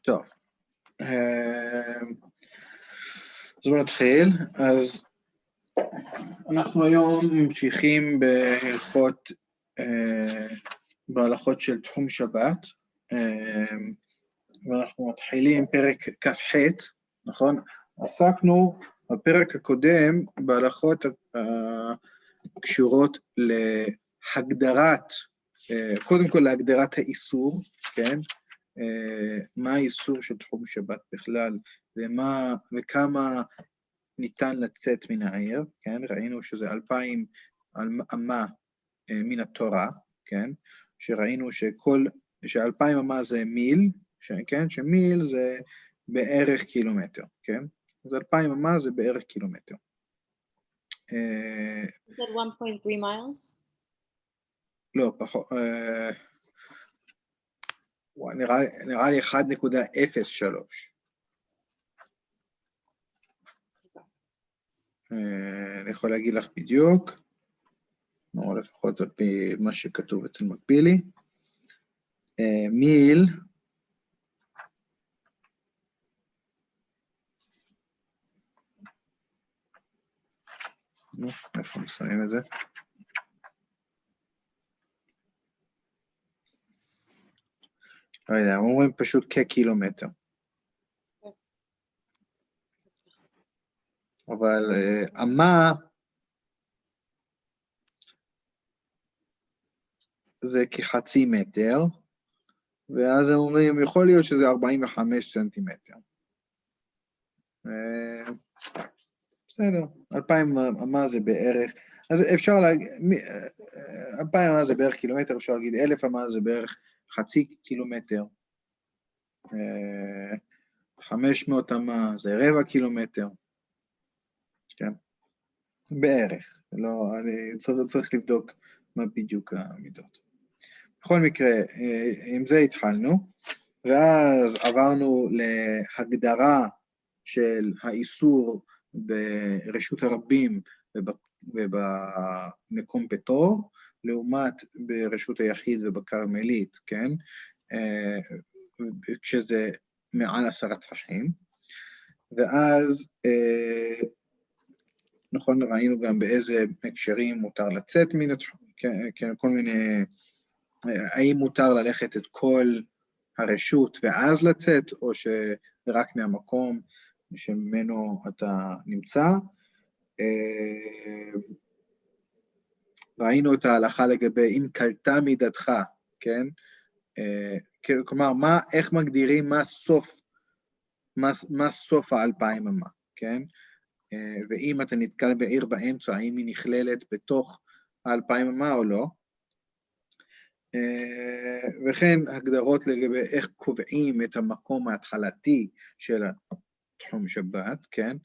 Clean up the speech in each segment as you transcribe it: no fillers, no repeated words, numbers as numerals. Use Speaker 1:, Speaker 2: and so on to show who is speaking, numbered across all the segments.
Speaker 1: טוב. אז בואו נתחיל. אז אנחנו היום ממשיכים בהלכות של תחום שבת, ואנחנו מתחילים פרק כ"ח, נכון? עסקנו בפרק הקודם בהלכות הקשורות להגדרת, קודם כל להגדרת האיסור, כן? מה האיסור של תחום שבת בכלל, וכמה ניתן לצאת מן העיר, כן? ראינו שזה 2,000 אמה מן התורה, כן? שראינו ש2,000 אמה זה מיל, כן? שמיל זה בערך קילומטר, כן? אז 2,000 אמה זה בערך קילומטר.
Speaker 2: Is that 1.3 miles?
Speaker 1: לא, פחות, נראה לי 1.03. אני יכול להגיד לך בדיוק, או לפחות על פי מה שכתוב אצל מקבילי. מיל, איפה מסיים את זה? לא יודע, הם אומרים פשוט כקילומטר. אבל אמה זה כחצי מטר, ואז הם אומרים, יכול להיות שזה 45 סנטימטר. בסדר, 2,000 אמה זה בערך, אז אפשר להגיד, 2,000 אמה זה בערך קילומטר, אפשר להגיד 1,000 אמה זה בערך חצי קילומטר, 500 אמה זה רבע קילומטר, כן? בערך, לא, אני צריך לבדוק מה בדיוק המידות. בכל מקרה, עם זה התחלנו, ואז עברנו להגדרה של האיסור ברשות הרבים ובמקום פטור, לעומת ברשות היחיד ובקרמלית, כן? כשזה מעל 10 טפחים, ואז נכון, ראינו גם באיזה הקשרים מותר לצאת מן התחום, כן, כל מיני, האם מותר ללכת את כל הרשות ואז לצאת, או שרק מהמקום שממנו אתה נמצא. ראינו את ההלכה לגבי אם קלטה מידתך, כן? כלומר, איך מגדירים מה סוף 2,000 אמה, כן? ואם אתה נתקל בעיר באמצע, האם היא נכללת בתוך 2,000 אמה או לא. וכן הגדרות לגבי איך קובעים את המקום ההתחלתי של תחום שבת, כן?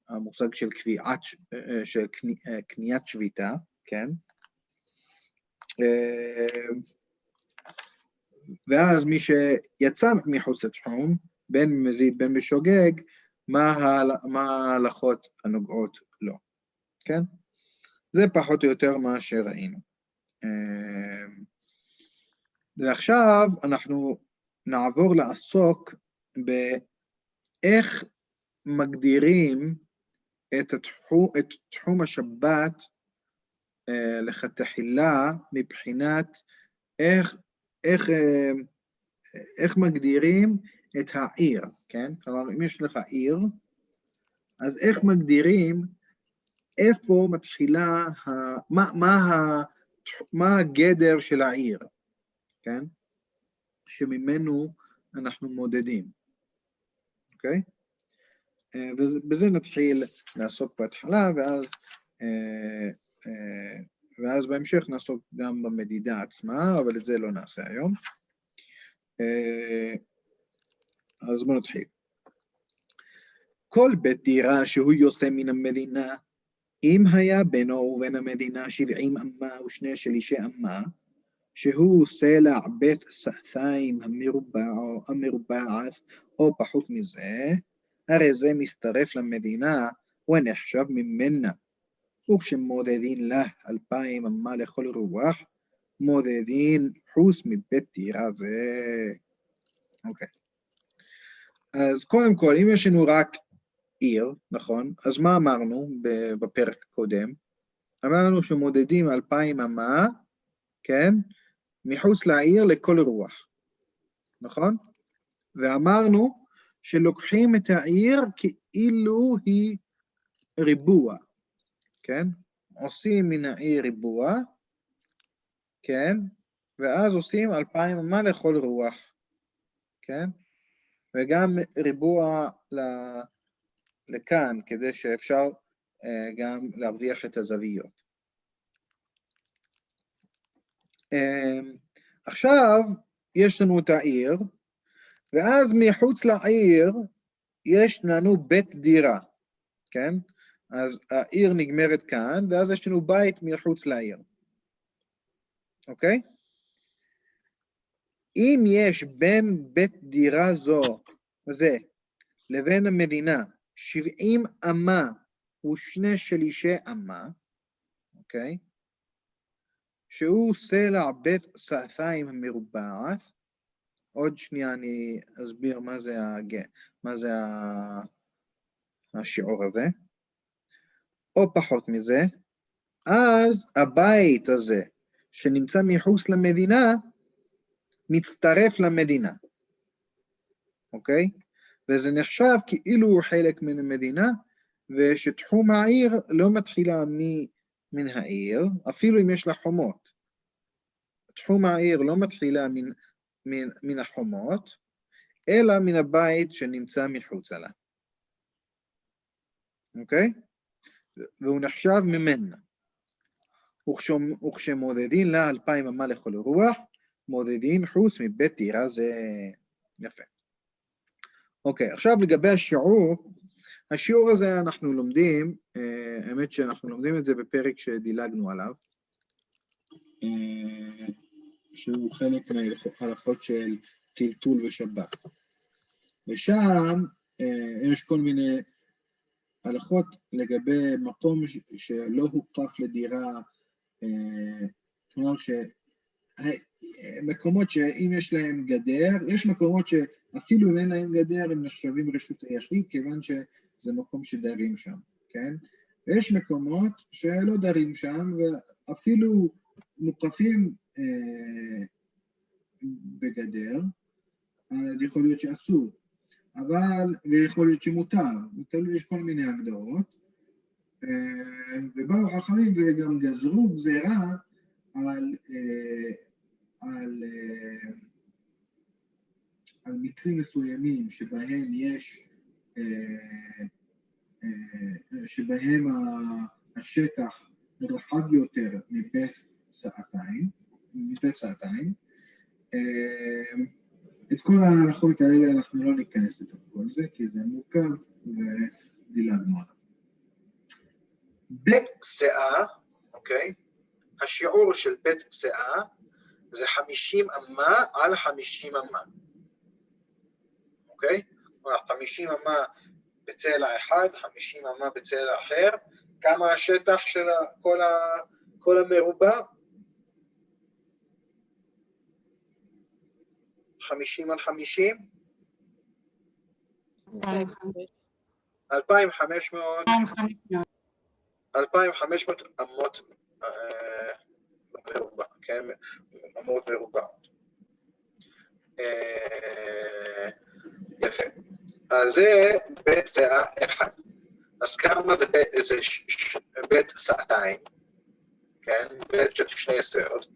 Speaker 1: המושג של קניית שביתה, כן? ואז מי שיצא מחוץ לתחום, בין במזיד בין בשוגג, מה ההלכות הנוגעות לו, כן? זה פחות או יותר מה שראינו. ועכשיו אנחנו נעבור לעסוק באיך מגדירים את תחום השבת לכתחילה, מבחינת איך מגדירים את העיר, כן? כלומר, אם יש לך עיר, אז איך מגדירים, איפה מתחילה, מה הגדר של העיר, כן? שממנו אנחנו מודדים, אוקיי? ובזה נתחיל לעסוק בהתחלה, ואז בהמשך נעסוק גם במדידה עצמה, אבל את זה לא נעשה היום. אז בואו נתחיל. כל בית דירה שהוא יוצא מן המדינה, אם היה בינו ובין המדינה 70 אמה ושני שלישי אמה, שהוא סלע בית סעתיים המרובעת או פחות מזה, הרי זה מצטרף למדינה ונחשב ממנה, וכשמודדין לה 2,000 אמה לכל רוח, מודדין חוץ מבית דירה זה. אוקיי. אז קודם כל, אם יש לנו רק עיר, נכון? אז מה אמרנו בפרק הקודם? אמרנו שמודדים 2,000 אמה, כן? מחוץ לעיר לכל רוח, נכון? ואמרנו שלוקחים את העיר כאילו היא ריבוע, כן? עושים מן העיר ריבוע, כן? ואז עושים 2,000 אמה לכל רוח, כן? וגם ריבוע לכאן, כדי שאפשר גם להרוויח את הזוויות. עכשיו יש לנו את העיר, ואז מחוץ לעיר יש לנו בית דירה, כן? אז העיר נגמרת כאן, ואז יש לנו בית מחוץ לעיר. אוקיי? אם יש בין בית דירה זה לבין המדינה 70 אמה ושני שלישי אמה, אוקיי? שהוא סלע בית סעתיים המרובעת. עוד שנייה אני אסביר מה זה השיעור הזה. או פחות מזה, אז הבית הזה שנמצא מחוץ למדינה, מצטרף למדינה. אוקיי? וזה נחשב כאילו הוא חלק מן המדינה, ושתחום העיר לא מתחילה מן העיר, אפילו אם יש לה חומות. תחום העיר לא מתחילה מן החומות, אלא מן הבית שנמצא מחוצה לה. אוקיי? והוא נחשב ממנה. וכשמודדים לה 2,000 אמה לכל רוח, מודדים חוץ מבית דירה, זה יפה. אוקיי, עכשיו לגבי השיעור הזה אנחנו לומדים, האמת שאנחנו לומדים את זה בפרק שדילגנו עליו, שהוא חלק מההלכות של טלטול ושבת. ושם יש כל מיני הלכות לגבי מקום שלא הוקף לדירה, כלומר מקומות שאם יש להם גדר, יש מקומות שאפילו אם אין להם גדר הם נחשבים רשות היחיד, כיוון שזה מקום שדרים שם, כן? ויש מקומות שלא דרים שם, ואפילו מוקפים בגדר, אז יכול להיות שאסור, ויכול להיות שמותר, יש כל מיני הגדרות, ובאו חכמים וגם גזרו גזירה על מקרים מסוימים שבהם השטח רחב יותר מבית סעתיים. את כל ההלכות האלה אנחנו לא ניכנס לתוך כל זה, כי זה מורכב ודילגנו עליו. בית פסעה, אוקיי? השיעור של בית פסעה זה 50 אמה על 50 אמה. אוקיי? 50 אמה בצלע אחד, 50 אמה בצלע אחר. כמה השטח של כל המרובע? 50 על 50? 2,500 אמות מרובע, כן? אמות מרובעות. יפה. אז זה בית סעה אחד. אז כמה זה בית סעתיים? כן? בית של שני סעות.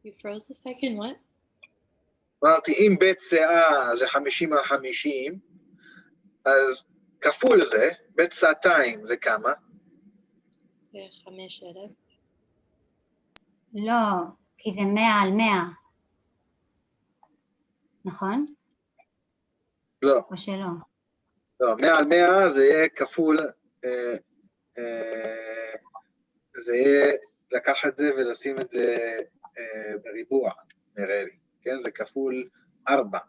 Speaker 2: You froze a second, what?
Speaker 1: אמרתי, אם בית סעה זה 50 על 50, אז כפול זה, בית סעתיים זה כמה?
Speaker 2: זה 5,000.
Speaker 3: לא, כי זה 100 על 100. נכון?
Speaker 1: לא.
Speaker 3: או שלא?
Speaker 1: לא, 100 על 100 זה יהיה כפול, זה יהיה לקחת את זה ולשים את זה בריבוע, נראה לי, כן? זה כפול 4.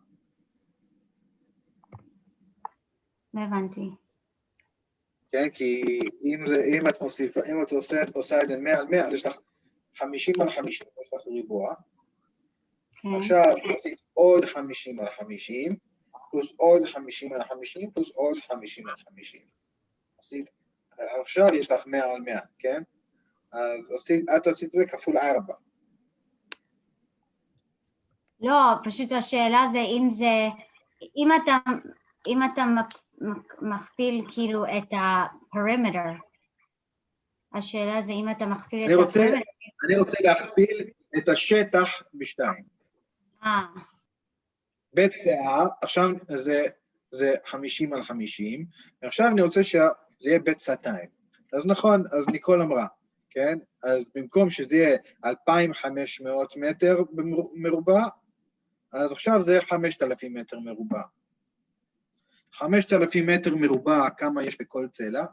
Speaker 3: לא הבנתי.
Speaker 1: כן, כי אם את מוסיפה, אם את עושה את זה 100 על 100, אז יש לך 50 על 50, יש לך ריבוע.
Speaker 3: כן.
Speaker 1: עכשיו עשית עוד 50 על 50, פלוס עוד 50 על 50, פלוס עוד 50 על 50. עכשיו יש לך 100 על 100, כן? אז את עשית זה כפול 4.
Speaker 3: לא, פשוט השאלה זה אם אתה מכפיל כאילו את הפרימטר. השאלה זה אם אתה מכפיל את הפרימטר.
Speaker 1: אני רוצה להכפיל את השטח ב2. בית שיער, עכשיו זה 50 על 50, ועכשיו אני רוצה שזה יהיה בית סטיים. אז נכון, אז ניקול אמרה, כן? אז במקום שזה יהיה 2,500 מטר מרובע, אז עכשיו זה 5,000 מטר מרובע. 5,000 מטר מרובע, כמה יש בכל צלע?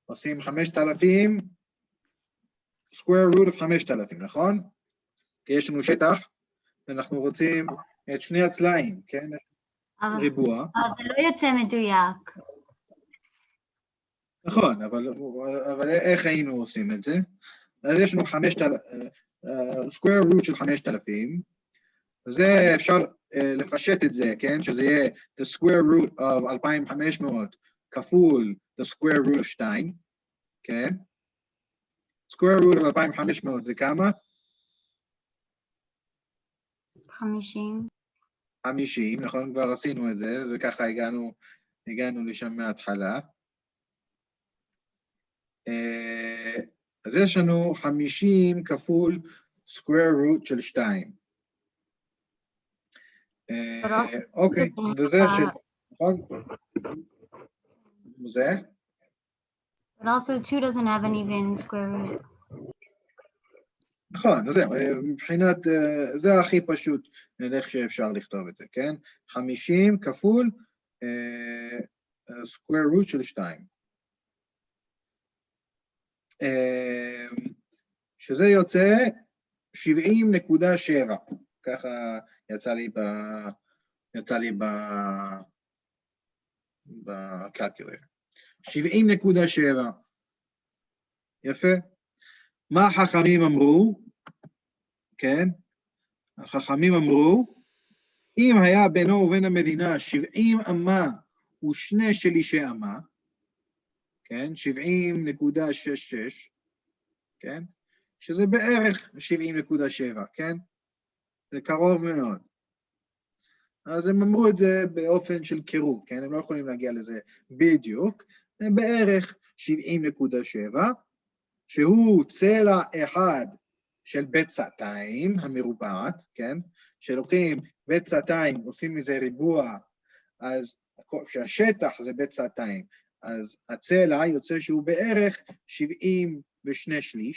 Speaker 1: עושים 5,000, square root of 5,000, נכון? כי יש לנו שטח, ואנחנו רוצים את שני הצלעים, כן? ריבוע.
Speaker 3: אבל זה לא יוצא מדויק.
Speaker 1: נכון, אבל איך היינו עושים את זה? אז יש לנו square root של 5,000, זה אפשר לפשט את זה, כן? שזה יהיה the square root of 2,500 כפול the square root of 2, כן? square root of 2,500 זה כמה?
Speaker 3: 50.
Speaker 1: 50, נכון? כבר עשינו את זה, זה ככה הגענו לשם מההתחלה. אז יש לנו 50 כפול square root של 2. אוקיי, וזה נכון? זה?
Speaker 3: But also 2 doesn't have an even square root.
Speaker 1: נכון, אז מבחינת, זה הכי פשוט איך שאפשר לכתוב את זה, כן? 50 כפול square root של 2. שזה יוצא 70.7, ככה יצא לי בקלקולטור. 70.7. יפה. מה החכמים אמרו? כן? החכמים אמרו, אם היה בינו ובין המדינה 70 אמה ושני שלישי אמה, כן? 70.66, כן? שזה בערך 70.7, כן? זה קרוב מאוד. אז הם אמרו את זה באופן של קירוב, כן? הם לא יכולים להגיע לזה בדיוק, הם בערך 70.7, שהוא צלע אחד של בית סטיים המרובעת, כן? שלוקחים בית סטיים, עושים מזה ריבוע, אז כשהשטח זה בית סטיים, אז הצלע יוצא שהוא בערך 72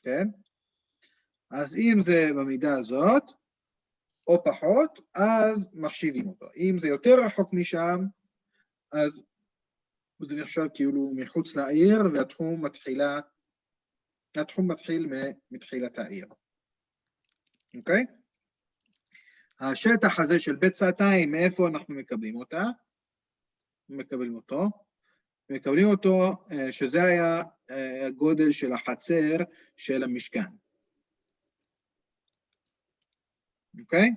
Speaker 1: כן? אז אם זה במידה הזאת, או פחות, אז מחשיבים אותו. אם זה יותר רחוק משם, אז זה נחשב כאילו מחוץ לעיר, והתחום מתחיל מתחילת העיר. אוקיי? השטח הזה של בית סטיים, מאיפה אנחנו מקבלים אותה? מקבלים אותו, שזה היה הגודל של החצר של המשכן. אוקיי?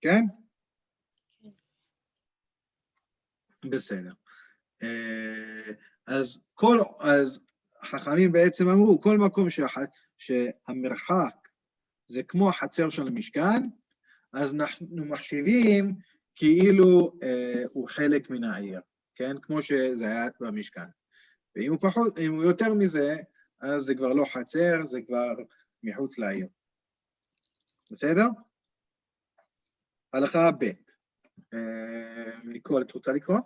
Speaker 1: כן? בסדר. אז חכמים בעצם אמרו, כל מקום שהמרחק זה כמו החצר של המשכן, אז אנחנו מחשיבים כאילו הוא חלק מן העיר, כן? כמו שזה היה במשכן. ואם הוא יותר מזה, אז זה כבר לא חצר, זה כבר מחוץ לעיר. בסדר? הלכה ב'. ניקול, את רוצה לקרוא?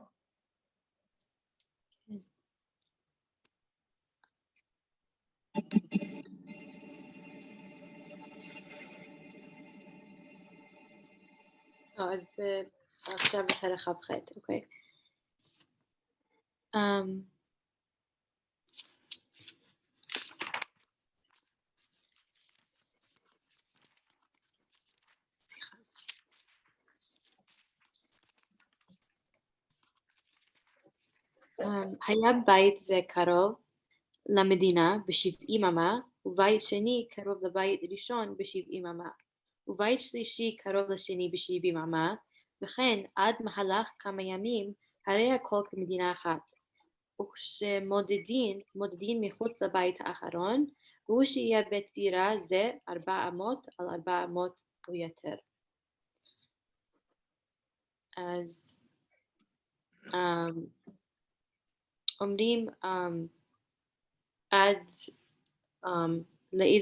Speaker 2: אז עכשיו בחלק כ"ח, אוקיי. היה בית זה קרוב למדינה ב70 אמה, ובית שני קרוב לבית ראשון ב70 אמה, ובית שלישי קרוב לשני ב70 אמה, וכן עד מהלך כמה ימים הרי הכל כמדינה אחת. וכשמודדים מחוץ לבית האחרון, והוא שיהיה בית דירה זה 400 על 400 או יותר. אז אומרים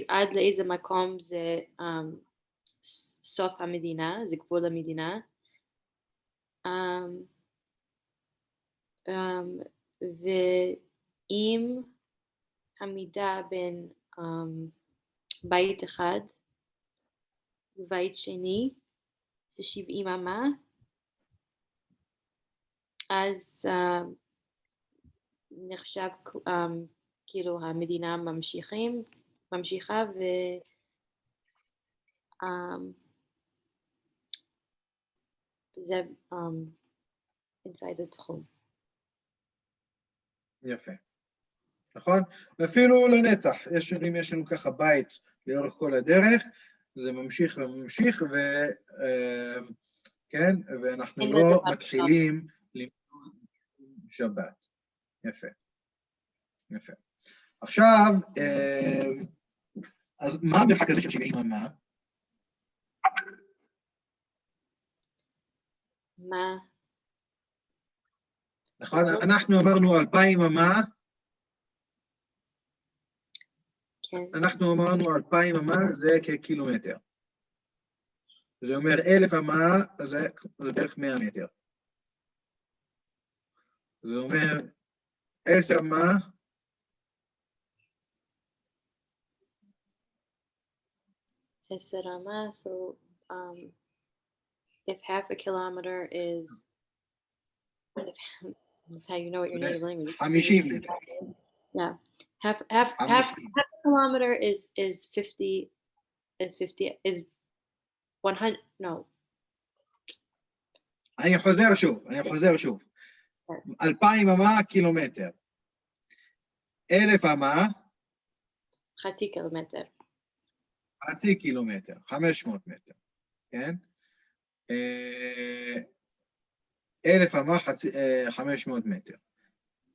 Speaker 2: עד לאיזה מקום זה סוף המדינה, זה גבול המדינה. ואם המידה בין בית אחד ובית שני זה 70 אמה, אז נחשב כאילו המדינה ממשיכה וזה inside התחום.
Speaker 1: יפה. נכון? ואפילו לנצח, אם יש לנו ככה בית לאורך כל הדרך, זה ממשיך וממשיך, כן, ואנחנו לא מתחילים למנות שבת. יפה. יפה. עכשיו, אז מה המרחק הזה של 70 אמה?
Speaker 2: מה?
Speaker 1: נכון, אנחנו אמרנו 2,000 אמה.
Speaker 2: כן.
Speaker 1: אנחנו אמרנו 2,000 אמה זה כקילומטר. זה אומר 1,000 אמה זה בערך 100 מטר. זה אומר 10 אמה.
Speaker 2: So if half a kilometer is, this is how you know what your native language is.
Speaker 1: 50 מטר.
Speaker 2: Yeah, half a kilometer is 100. No.
Speaker 1: אני חוזר שוב. 2,000 אמה קילומטר. 1,000 אמה.
Speaker 2: חצי קילומטר.
Speaker 1: חצי קילומטר, 500 מטר, כן? 1,000 אמה, 500 מטר.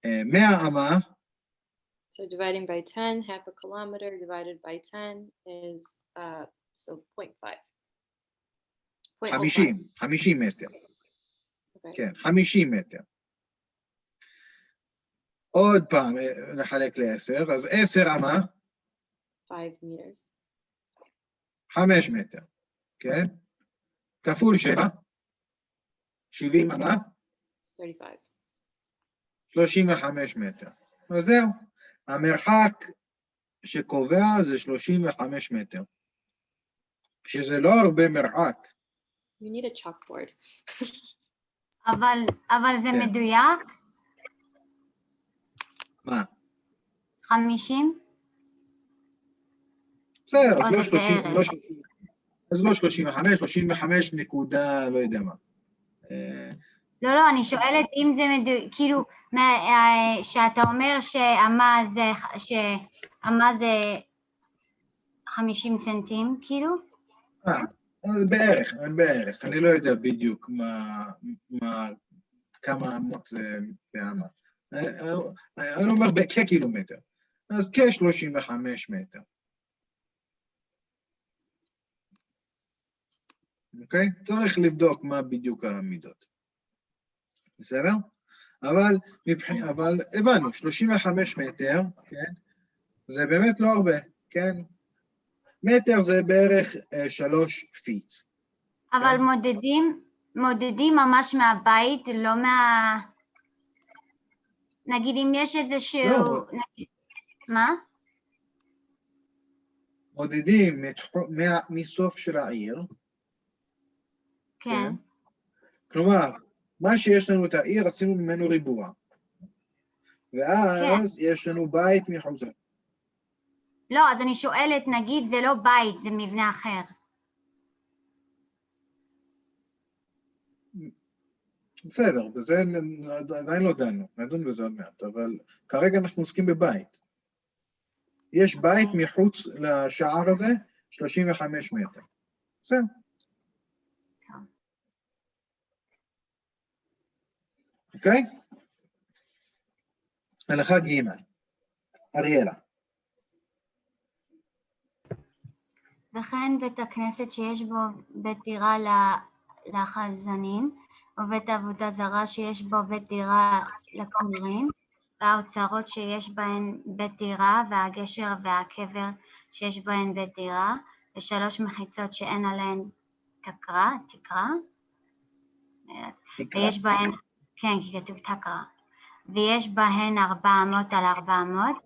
Speaker 1: 100 אמה.
Speaker 2: So dividing by 10, half a kilometer divided by 10 is, so 0.5.
Speaker 1: 50 מטר. כן, 50 מטר. עוד פעם נחלק ל10, אז 10 אמה.
Speaker 2: 5 meters.
Speaker 1: 5 מטר, כן? כפול 7, 70 אמה.
Speaker 2: 35.
Speaker 1: 35 מטר. אז זהו, המרחק שקובע זה 35 מטר. שזה לא הרבה מרחק.
Speaker 2: You need a chalkboard.
Speaker 3: אבל זה
Speaker 1: כן.
Speaker 3: מדויק?
Speaker 1: מה?
Speaker 3: 50?
Speaker 1: בסדר, אז לא 30, אז לא 35, 35 נקודה, לא יודע מה.
Speaker 3: לא, אני שואלת אם זה מדויק, כאילו, שאתה אומר שאמה זה 50 סנטים, כאילו?
Speaker 1: בערך, אני לא יודע בדיוק כמה אמות זה באמה. אני אומר כקילומטר, אז כ-35 מטר. אוקיי? צריך לבדוק מה בדיוק המידות. בסדר? אבל הבנו, 35 מטר, כן? זה באמת לא הרבה, כן? מטר זה בערך 3 פיט.
Speaker 3: אבל מודדים ממש מהבית, לא נגיד אם יש איזשהו...
Speaker 1: לא.
Speaker 3: מה?
Speaker 1: מודדים מסוף של העיר.
Speaker 3: כן.
Speaker 1: כלומר, מה שיש לנו את העיר, עשינו ממנו ריבוע. ואז יש לנו בית מחוץ.
Speaker 3: לא, אז אני שואלת, נגיד זה לא בית, זה מבנה אחר.
Speaker 1: בסדר, בזה עדיין לא דנו, נדון בזה עוד מעט, אבל כרגע אנחנו עוסקים בבית. יש בית מחוץ לשער הזה, 35 מטר. זהו. אוקיי? הלכה ג' אריאלה.
Speaker 3: וכן בית הכנסת שיש בו בית דירה לחזנים, ובית עבודה זרה שיש בו בית דירה לכומרים, והאוצרות שיש בהן בית דירה, והגשר והקבר שיש בהן בית דירה, ושלוש מחיצות שאין עליהן תקרה, ויש בהן, כן, כי כתוב תקרה, ויש בהן 400 על 400,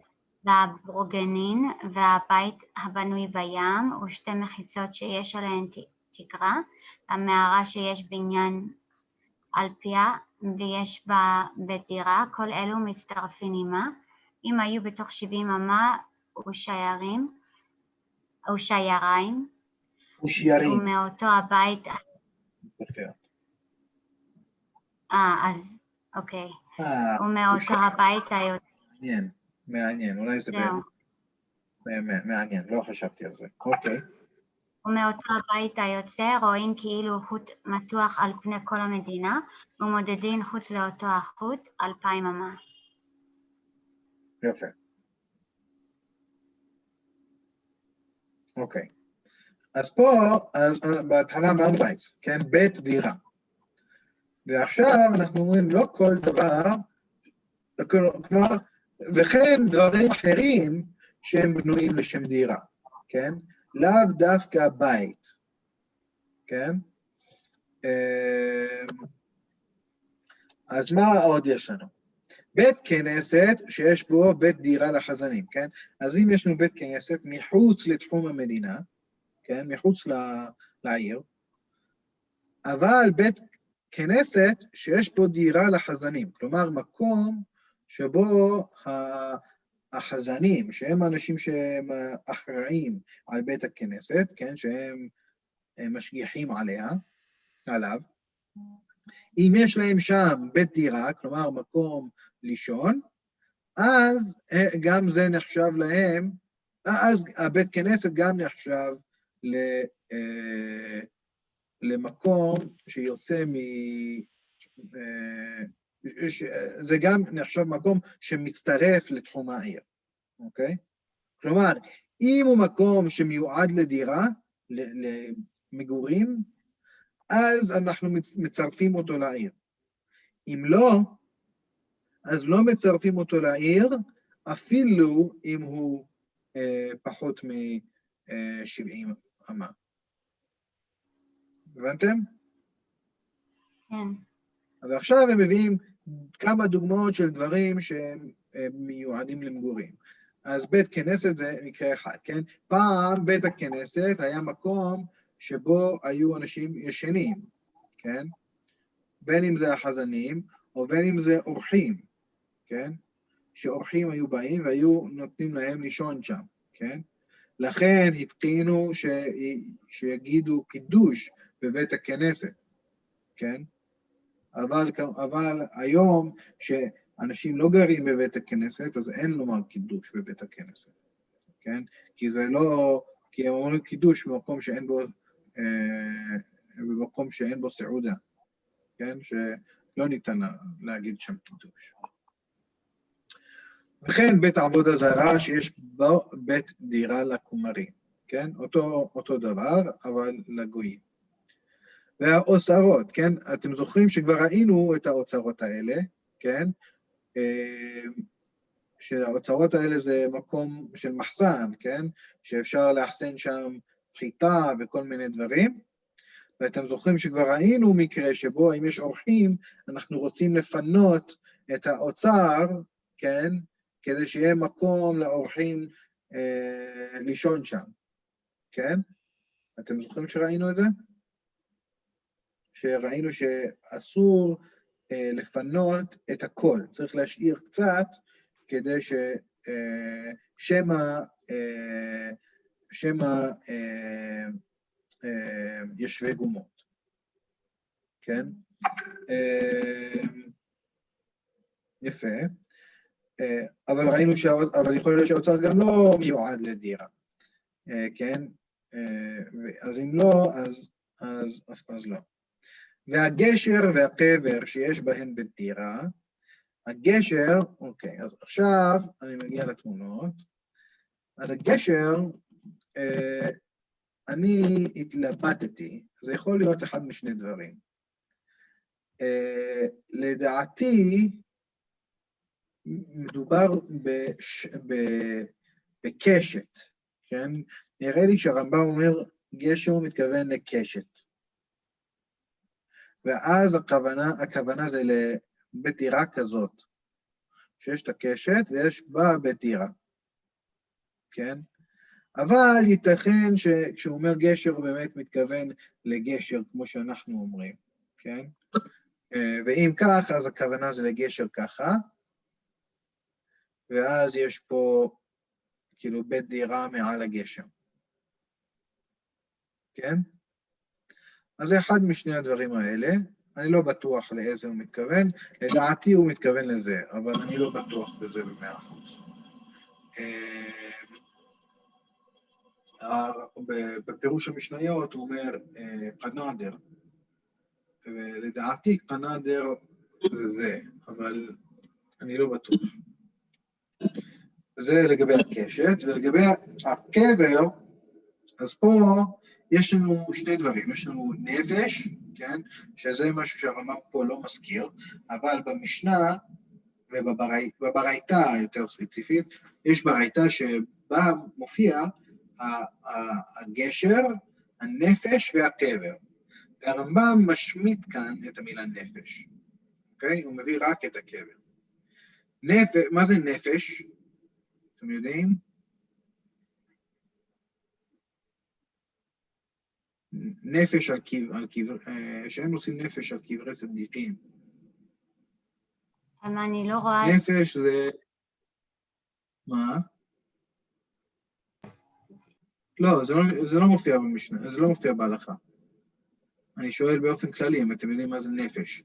Speaker 3: והבורגנין והבית הבנוי בים, ושתי מחיצות שיש עליהן תקרה, המערה שיש בניין על פיה, ויש בה בית דירה, כל אלו מצטרפים עמה, אם היו בתוך 70 אמה ושייריים, ומאותו הבית... אז אוקיי. ומאותו הבית היותר...
Speaker 1: מעניין, אולי זה מעניין, לא חשבתי על זה, אוקיי.
Speaker 3: ומאותו הבית היוצא רואים כאילו חוט מתוח על פני כל המדינה, ומודדים חוץ לאותו החוט 2,000 אמה.
Speaker 1: יפה. אוקיי. אז פה, בהתחלה אמרנו בית, כן? בית דירה. ועכשיו אנחנו אומרים, לא כל דבר, כלומר, וכן דברים אחרים שהם בנויים לשם דירה, כן? לאו דווקא בית, כן? אז מה עוד יש לנו? בית כנסת שיש בו בית דירה לחזנים, כן? אז אם יש לנו בית כנסת מחוץ לתחום המדינה, כן? מחוץ לעיר, אבל בית כנסת שיש בו דירה לחזנים, כלומר מקום שבו החזנים, שהם האנשים שהם אחראים על בית הכנסת, כן? שהם משגיחים עליו, אם יש להם שם בית דירה, כלומר מקום לישון, אז גם זה נחשב להם, אז הבית כנסת גם נחשב למקום שיוצא זה גם נחשב מקום שמצטרף לתחום העיר, אוקיי? כלומר, אם הוא מקום שמיועד לדירה, למגורים, אז אנחנו מצרפים אותו לעיר. אם לא, אז לא מצרפים אותו לעיר, אפילו אם הוא פחות מ-70 אמה. הבנתם?
Speaker 3: כן.
Speaker 1: ועכשיו הם מביאים כמה דוגמאות של דברים שהם מיועדים למגורים. אז בית כנסת זה מקרה אחד, כן? פעם בית הכנסת היה מקום שבו היו אנשים ישנים, כן? בין אם זה החזנים, או בין אם זה אורחים, כן? שאורחים היו באים והיו נותנים להם לישון שם, כן? לכן התקינו שיגידו קידוש בבית הכנסת, כן? אבל היום שאנשים לא גרים בבית הכנסת, אז אין לומר קידוש בבית הכנסת, כן? כי זה לא, כי הם אומרים קידוש במקום שאין בו סעודה, כן? שלא ניתן להגיד שם קידוש. וכן בית עבודה זרה שיש בו בית דירה לכומרים, כן? אותו דבר, אבל לגויים. והאוצרות, כן? אתם זוכרים שכבר ראינו את האוצרות האלה, כן? שהאוצרות האלה זה מקום של מחסן, כן? שאפשר לאחסן שם חיטה וכל מיני דברים. ואתם זוכרים שכבר ראינו מקרה שבו אם יש אורחים, אנחנו רוצים לפנות את האוצר, כן? כדי שיהיה מקום לאורחים לישון שם, כן? אתם זוכרים שראינו את זה? שראינו שאסור לפנות את הכל, צריך להשאיר קצת כדי ששמא ישווה גומות, כן? יפה, אבל ראינו אבל יכול להיות שהאוצר גם לא מיועד לדירה, כן? אז אם לא, אז לא. והגשר והקבר שיש בהן בדירה, הגשר, אוקיי, אז עכשיו אני מגיע לתמונות, אז הגשר, אני התלבטתי, זה יכול להיות אחד משני דברים. לדעתי, מדובר בקשת, כן? נראה לי שהרמב"ם אומר, גשר מתכוון לקשת. ואז הכוונה זה לבית דירה כזאת, שיש את הקשת ויש בה בית דירה, כן? אבל ייתכן שכשהוא אומר גשר הוא באמת מתכוון לגשר כמו שאנחנו אומרים, כן? ואם כך, אז הכוונה זה לגשר ככה, ואז יש פה כאילו בית דירה מעל הגשר, כן? אז זה אחד משני הדברים האלה, אני לא בטוח לאיזה הוא מתכוון, לדעתי הוא מתכוון לזה, אבל אני לא בטוח בזה ב100%. בפירוש המשניות הוא אומר קנדר, ולדעתי קנדר זה, אבל אני לא בטוח. זה לגבי הקשת, ולגבי הקבר, אז פה יש לנו שני דברים, יש לנו נפש, כן? שזה משהו שהרמב"ם פה לא מזכיר, אבל במשנה ובברייתא יותר ספציפית, יש ברייתא שבה מופיע הגשר, הנפש והקבר. והרמב"ם משמיט כאן את המילה נפש, אוקיי? הוא מביא רק את הקבר. מה זה נפש? אתם יודעים? נפש על קבר, שהם עושים נפש על קברי צדיקים.
Speaker 3: אני לא רואה...
Speaker 1: נפש זה... מה? לא, זה לא מופיע במשנה, זה לא מופיע בהלכה. אני שואל באופן כללי, אם אתם יודעים מה זה נפש.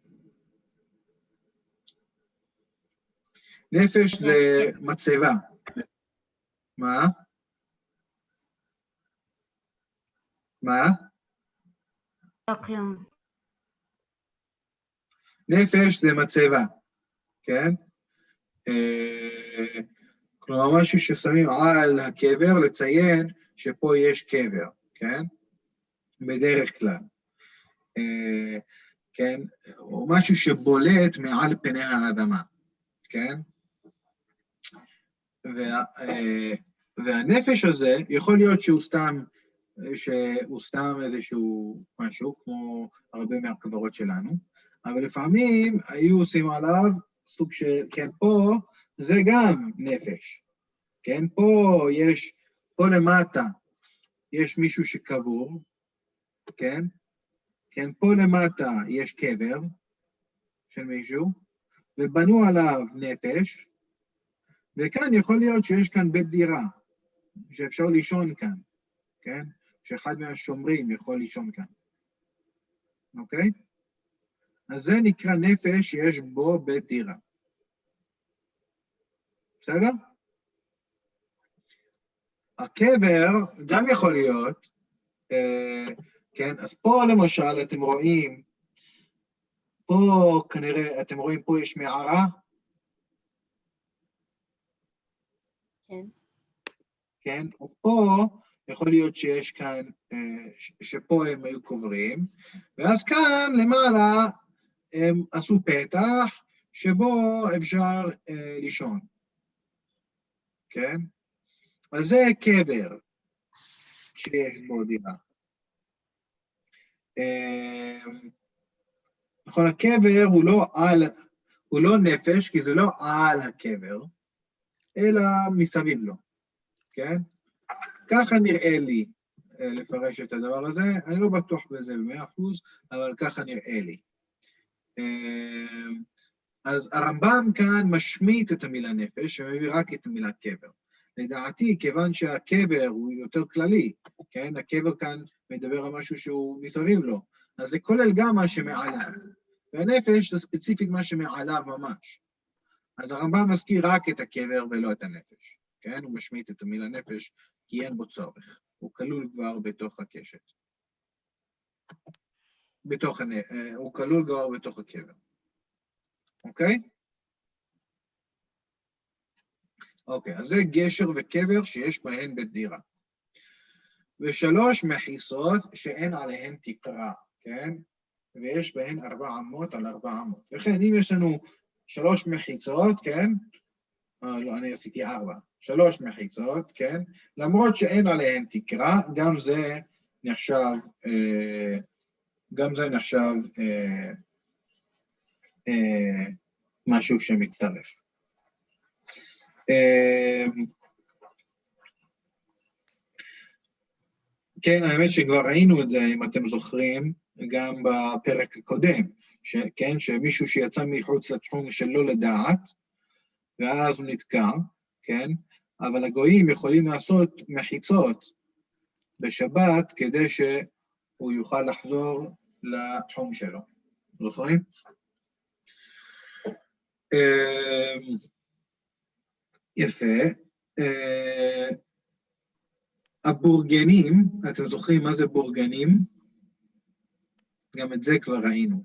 Speaker 1: נפש זה מצבה. מה? מה?
Speaker 3: לא כלום.
Speaker 1: נפש זה מצבה, כן? כלומר, משהו ששמים על הקבר, לציין שפה יש קבר, כן? בדרך כלל. כן? או משהו שבולט מעל פני האדמה, כן? והנפש הזה יכול להיות שהוא סתם איזשהו משהו, כמו הרבה מהקברות שלנו, אבל לפעמים היו עושים עליו סוג של, כן, פה זה גם נפש, כן? פה למטה יש מישהו שקבור, כן? כן, פה למטה יש קבר של מישהו, ובנו עליו נפש, וכאן יכול להיות שיש כאן בית דירה, שאפשר לישון כאן, כן? שאחד מהשומרים יכול לישון כאן, אוקיי? אז זה נקרא נפש שיש בו בית דירה. בסדר? הקבר גם יכול להיות, כן? אז פה למשל אתם רואים, פה כנראה, אתם רואים פה יש מערה?
Speaker 2: כן.
Speaker 1: כן? אז פה יכול להיות שיש כאן, שפה הם היו קוברים, ואז כאן למעלה הם עשו פתח שבו אפשר לישון. כן? אז זה קבר שיש בו דירה. נכון, הקבר הוא לא נפש, כי זה לא על הקבר, אלא מסביב לו, כן? ככה נראה לי, לפרש את הדבר הזה, אני לא בטוח בזה ב100%, אבל ככה נראה לי. אז הרמב"ם כאן משמיט את המילה נפש, ומביא רק את המילה קבר. לדעתי, כיוון שהקבר הוא יותר כללי, כן? הקבר כאן מדבר על משהו שהוא מסביב לו, אז זה כולל גם מה שמעליו. והנפש זה ספציפית מה שמעליו ממש. אז הרמב"ם מזכיר רק את הקבר ולא את הנפש, כן? הוא משמיט את המילה נפש, כי אין בו צורך. הוא כלול כבר בתוך הקשת. הוא כלול כבר בתוך הקבר. אוקיי? אוקיי, אז זה גשר וקבר שיש בהן בית דירה. ושלוש מחיצות שאין עליהן תקרה, כן? ויש בהן 400 על 400. וכן, אם יש לנו 3 מחיצות, כן? לא, אני עשיתי 4. 3 מחיצות, כן? למרות שאין עליהן תקרה, גם זה נחשב משהו שמצטרף. כן, האמת שכבר ראינו את זה, אם אתם זוכרים, גם בפרק הקודם, כן, שמישהו שיצא מחוץ לתחום שלא לדעת, ואז הוא נתקע, כן, אבל הגויים יכולים לעשות מחיצות בשבת, כדי שהוא יוכל לחזור לתחום שלו. זוכרים? יפה. הבורגנים, אתם זוכרים מה זה בורגנים? גם את זה כבר ראינו.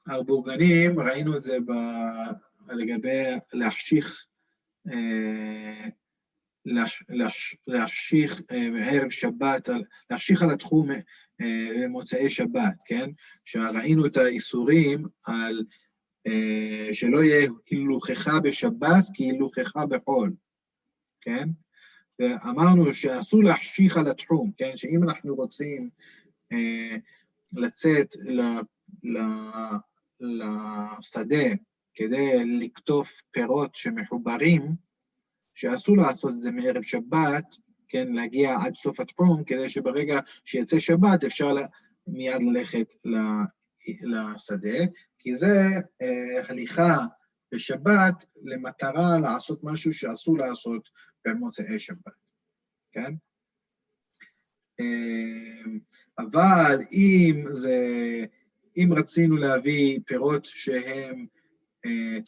Speaker 1: הבורגנים, ראינו את זה לגבי להחשיך ערב שבת, להחשיך על התחום מוצאי שבת, כן? שראינו את האיסורים על שלא יהיה הילוכך בשבת כי הילוכך בחול, כן? ואמרנו שאסור להחשיך על התחום, כן? שאם אנחנו רוצים לצאת לשדה כדי לקטוף פירות שמחוברים, שאסור לעשות את זה מערב שבת, כן? להגיע עד סוף התחום, כדי שברגע שיצא שבת אפשר מיד ללכת לשדה, כי זה הליכה בשבת למטרה לעשות משהו שאסור לעשות במוצאי שבת, כן? אבל אם רצינו להביא פירות שהם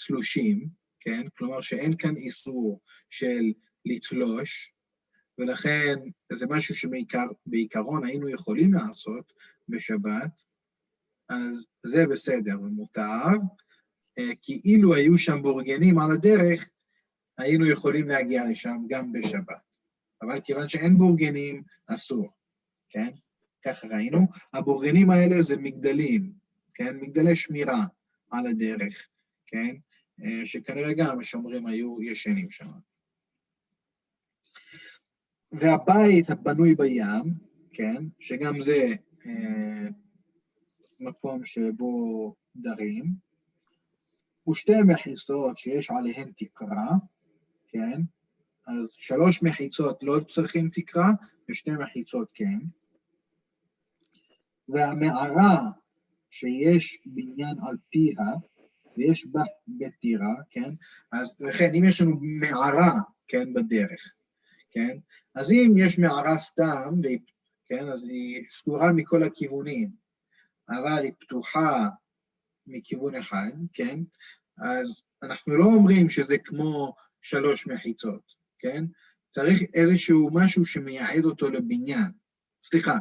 Speaker 1: תלושים, כן? כלומר שאין כאן איסור של לתלוש, ולכן זה משהו שבעיקרון היינו יכולים לעשות בשבת, אז זה בסדר ומותר, כי אילו היו שם בורגנים על הדרך, היינו יכולים להגיע לשם גם בשבת. אבל כיוון שאין בורגנים, אסור, כן? ככה ראינו. הבורגנים האלה זה מגדלים, כן? מגדלי שמירה על הדרך, כן? שכנראה גם השומרים היו ישנים שם. והבית הבנוי בים, כן? שגם זה מקום שבו דרים, ושתי מחיצות שיש עליהן תקרה, כן? אז 3 מחיצות לא צריכים תקרה, ו2 מחיצות כן. והמערה שיש בניין על פיה, ויש בה בית דירה, כן? אז לכן, אם יש לנו מערה, כן, בדרך, כן? אז אם יש מערה סתם, כן, אז היא סגורה מכל הכיוונים, אבל היא פתוחה מכיוון אחד, כן? אז אנחנו לא אומרים שזה כמו 3 מחיצות, כן? צריך איזשהו משהו שמייעד אותו לבניין. סליחה,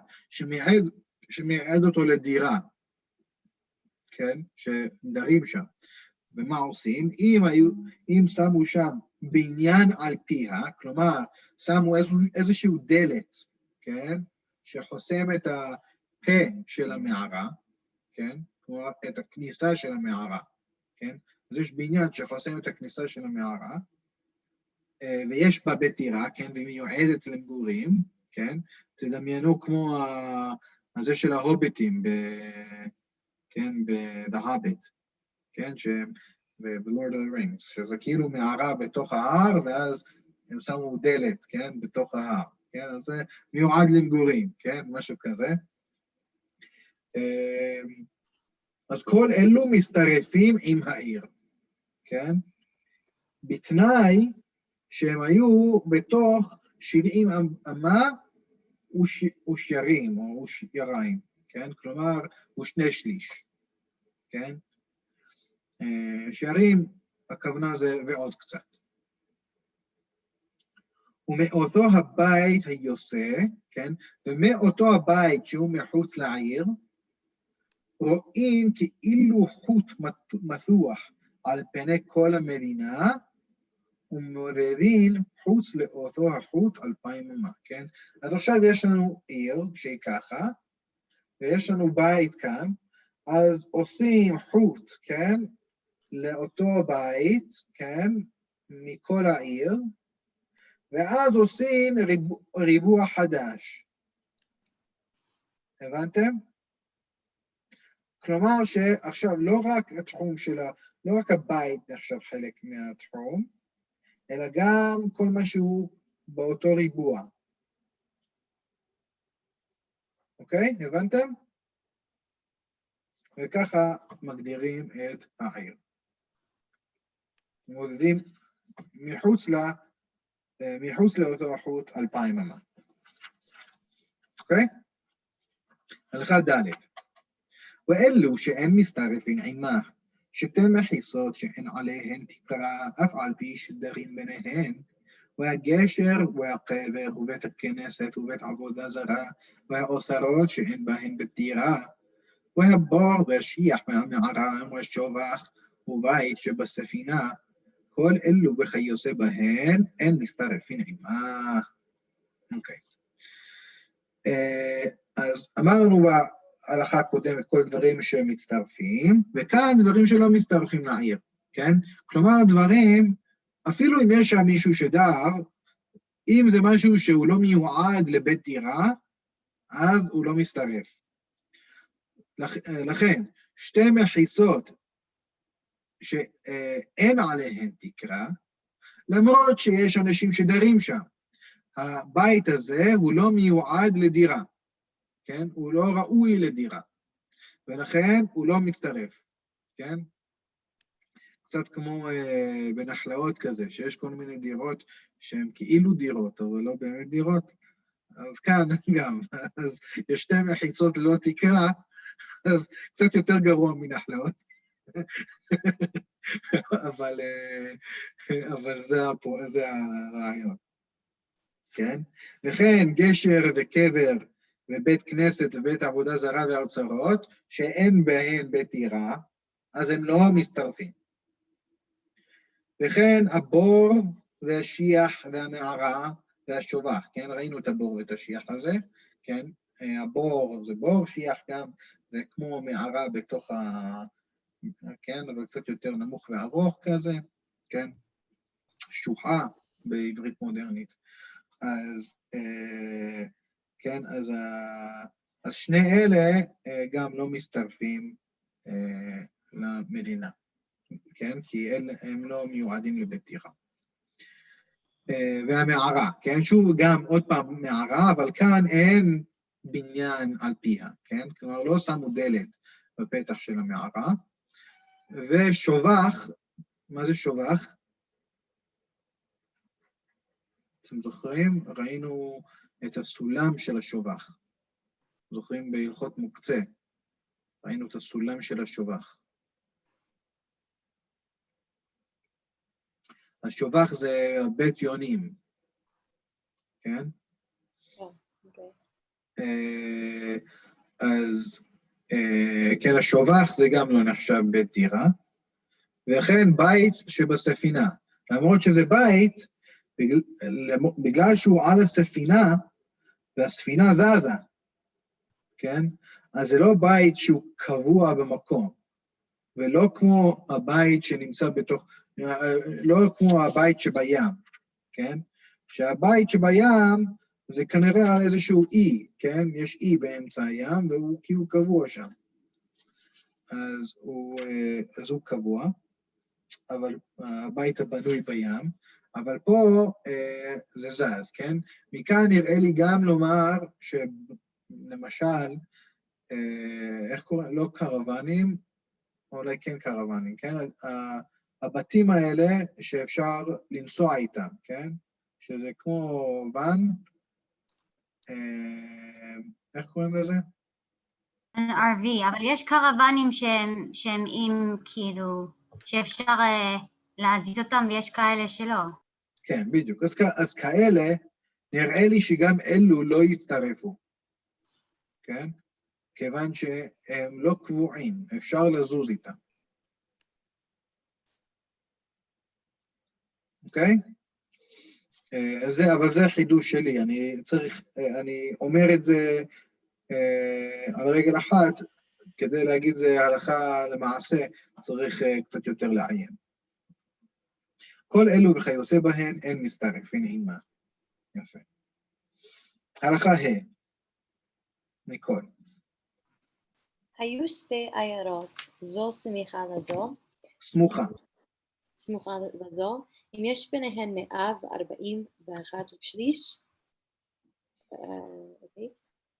Speaker 1: שמייעד אותו לדירה, כן? שדרים שם. ומה עושים? אם שמו שם בניין על פיה, כלומר, שמו איזשהו דלת, כן? שחוסם את הפה של המערה, כן? כלומר, את הכניסה של המערה, כן? אז יש בניין שחוסם את הכניסה של המערה, ויש בה בית דירה, כן? והיא מיועדת למגורים, כן? תדמיינו כמו הזה של ההוביטים, כן? ב-The Hobbit, כן? ב-Lord of the Rings, שזה כאילו מערה בתוך ההר, ואז הם שמו דלת, כן, בתוך ההר, כן, אז זה מיועד למגורים, כן, משהו כזה. אז כל אלו מסתרפים עם העיר, כן? בתנאי שהם היו בתוך 70 אמה ושיירים, או שייריים, כן? כלומר, הוא 2/3, כן? שיירים, הכוונה זה ועוד קצת. ומאותו הבית היוצא, כן? ומאותו הבית שהוא מחוץ לעיר, רואים כאילו חוט מתוח על פני כל המדינה, ומודדים חוץ לאותו החוט 2,000 אמה, כן? אז עכשיו יש לנו עיר שהיא ככה, ויש לנו בית כאן, אז עושים חוט, כן? לאותו בית, כן? מכל העיר, ואז עושים ריבוע חדש. הבנתם? כלומר שעכשיו לא רק התחום שלה, לא רק הבית נחשב חלק מהתחום, אלא גם כל משהו באותו ריבוע. אוקיי? הבנתם? וככה מגדירים את העיר. מודדים מחוץ לאותו החוט 2,000 אמה. אוקיי? הלכה ד' ואלו שאין מסתרפין עמה, שתי מחיצות שאין עליהן תקרה, אף על פי שדרים ביניהן, והגשר והקבר ובית הכנסת ובית עבודה זרה, והאוצרות שאין בהן בטירה, והבור והשיח והמערה והשובח ובית שבספינה, כל אלו וכיוצא בהן אין מסתרפין עמה. אוקיי. אז אמרנו בהלכה הקודמת כל דברים שמצטרפים, וכאן דברים שלא מצטרפים לעיר, כן? כלומר דברים, אפילו אם יש שם מישהו שדר, אם זה משהו שהוא לא מיועד לבית דירה, אז הוא לא מצטרף. לכן, שתי מחיצות שאין עליהן תקרה, למרות שיש אנשים שדרים שם. הבית הזה הוא לא מיועד לדירה, כן? הוא לא ראוי לדירה, ולכן הוא לא מצטרף, כן? קצת כמו בנחלאות כזה, שיש כל מיני דירות שהן כאילו דירות, אבל לא באמת דירות, אז כאן גם, אז יש שתי מחיצות ללא תקרה, אז קצת יותר גרוע מנחלאות. אבל זה הרעיון, כן? וכן גשר וקבר ובית כנסת ובית עבודה זרה והאוצרות, שאין בהן בית דירה, אז הם לא מצטרפים. וכן הבור והשיח והמערה והשובח, כן? ראינו את הבור ואת השיח הזה, כן? הבור זה בור, שיח גם, זה כמו מערה בתוך כן? אבל קצת יותר נמוך וארוך כזה, כן? שוחה בעברית מודרנית. אז, כן, אז שני אלה גם לא מצטרפים למדינה, כן? כי הם לא מיועדים לבית דירה. והמערה, כן? שוב גם עוד פעם מערה, אבל כאן אין בניין על פיה, כן? כלומר לא שמו דלת בפתח של המערה. ושובח, מה זה שובח? אתם זוכרים? ראינו את הסולם של השובח. זוכרים בהלכות מוקצה, ראינו את הסולם של השובח. השובח זה בית יונים, כן? אז כן, השובח זה גם לא נחשב בית דירה, וכן בית שבספינה. למרות שזה בית, בגלל שהוא על הספינה, והספינה זזה, כן? אז זה לא בית שהוא קבוע במקום, ולא כמו הבית שנמצא בתוך, לא כמו הבית שבים, כן? שהבית שבים זה כנראה על איזשהו אי, כן? יש אי באמצע הים, והוא כאילו קבוע שם. אז הוא קבוע, אבל הבית הבנוי בים, אבל פה זה זז, כן? מכאן נראה לי גם לומר שלמשל, איך קוראים? לא קרוונים, אולי כן קרוונים, כן? הבתים האלה שאפשר לנסוע איתם, כן? שזה כמו ואן, איך קוראים לזה?
Speaker 3: RV, אבל יש קרוונים שהם עם כאילו, שאפשר להזיז אותם ויש כאלה שלא.
Speaker 1: כן, בדיוק. אז כאלה, נראה לי שגם אלו לא יצטרפו, כן? כיוון שהם לא קבועים, אפשר לזוז איתם. אוקיי? אבל זה חידוש שלי, אני אומר את זה על רגל אחת, כדי להגיד זה הלכה למעשה, צריך קצת יותר לעיין. כל אלו וכיוצא בהן אין מצטרפין עימה. יפה. הלכה ה' ניקול.
Speaker 2: היו שתי עיירות, זו סמיכה לזו, סמוכה לזו, אם יש ביניהן 141 ושליש,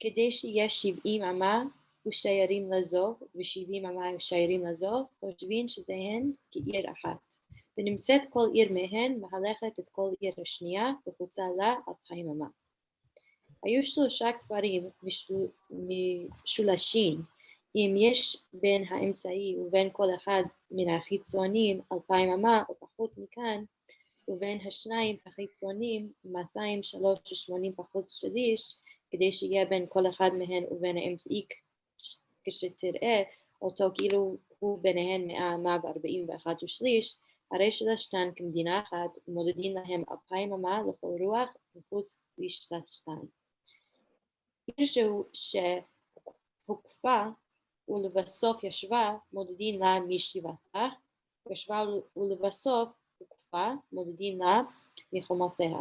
Speaker 2: כדי שיש 70 אמה ושיירים לזו, ו70 אמה ושיירים לזו, חושבים שתיהן כעיר אחת. ונמצאת כל עיר מהן מהלכת את כל עיר השנייה, וחוצה לה 2,000 אמה. היו 3 כפרים משולשים, אם יש בין האמצעי ובין כל אחד מן החיצונים 2,000 אמה או פחות מכאן, ובין השניים החיצונים 283 פחות שליש, כדי שיהיה בין כל אחד מהן ובין האמצעי כשתראה אותו כאילו הוא ביניהן 141 ושליש, הרי שלשתן כמדינה אחת ומודדים להם 2,000 אמה לכל רוח מחוץ לשלשתן. עיר שהוקפה ולבסוף ישבה מודדים לה מישיבתה, ישבה ולבסוף הוקפה מודדים לה מחומותיה.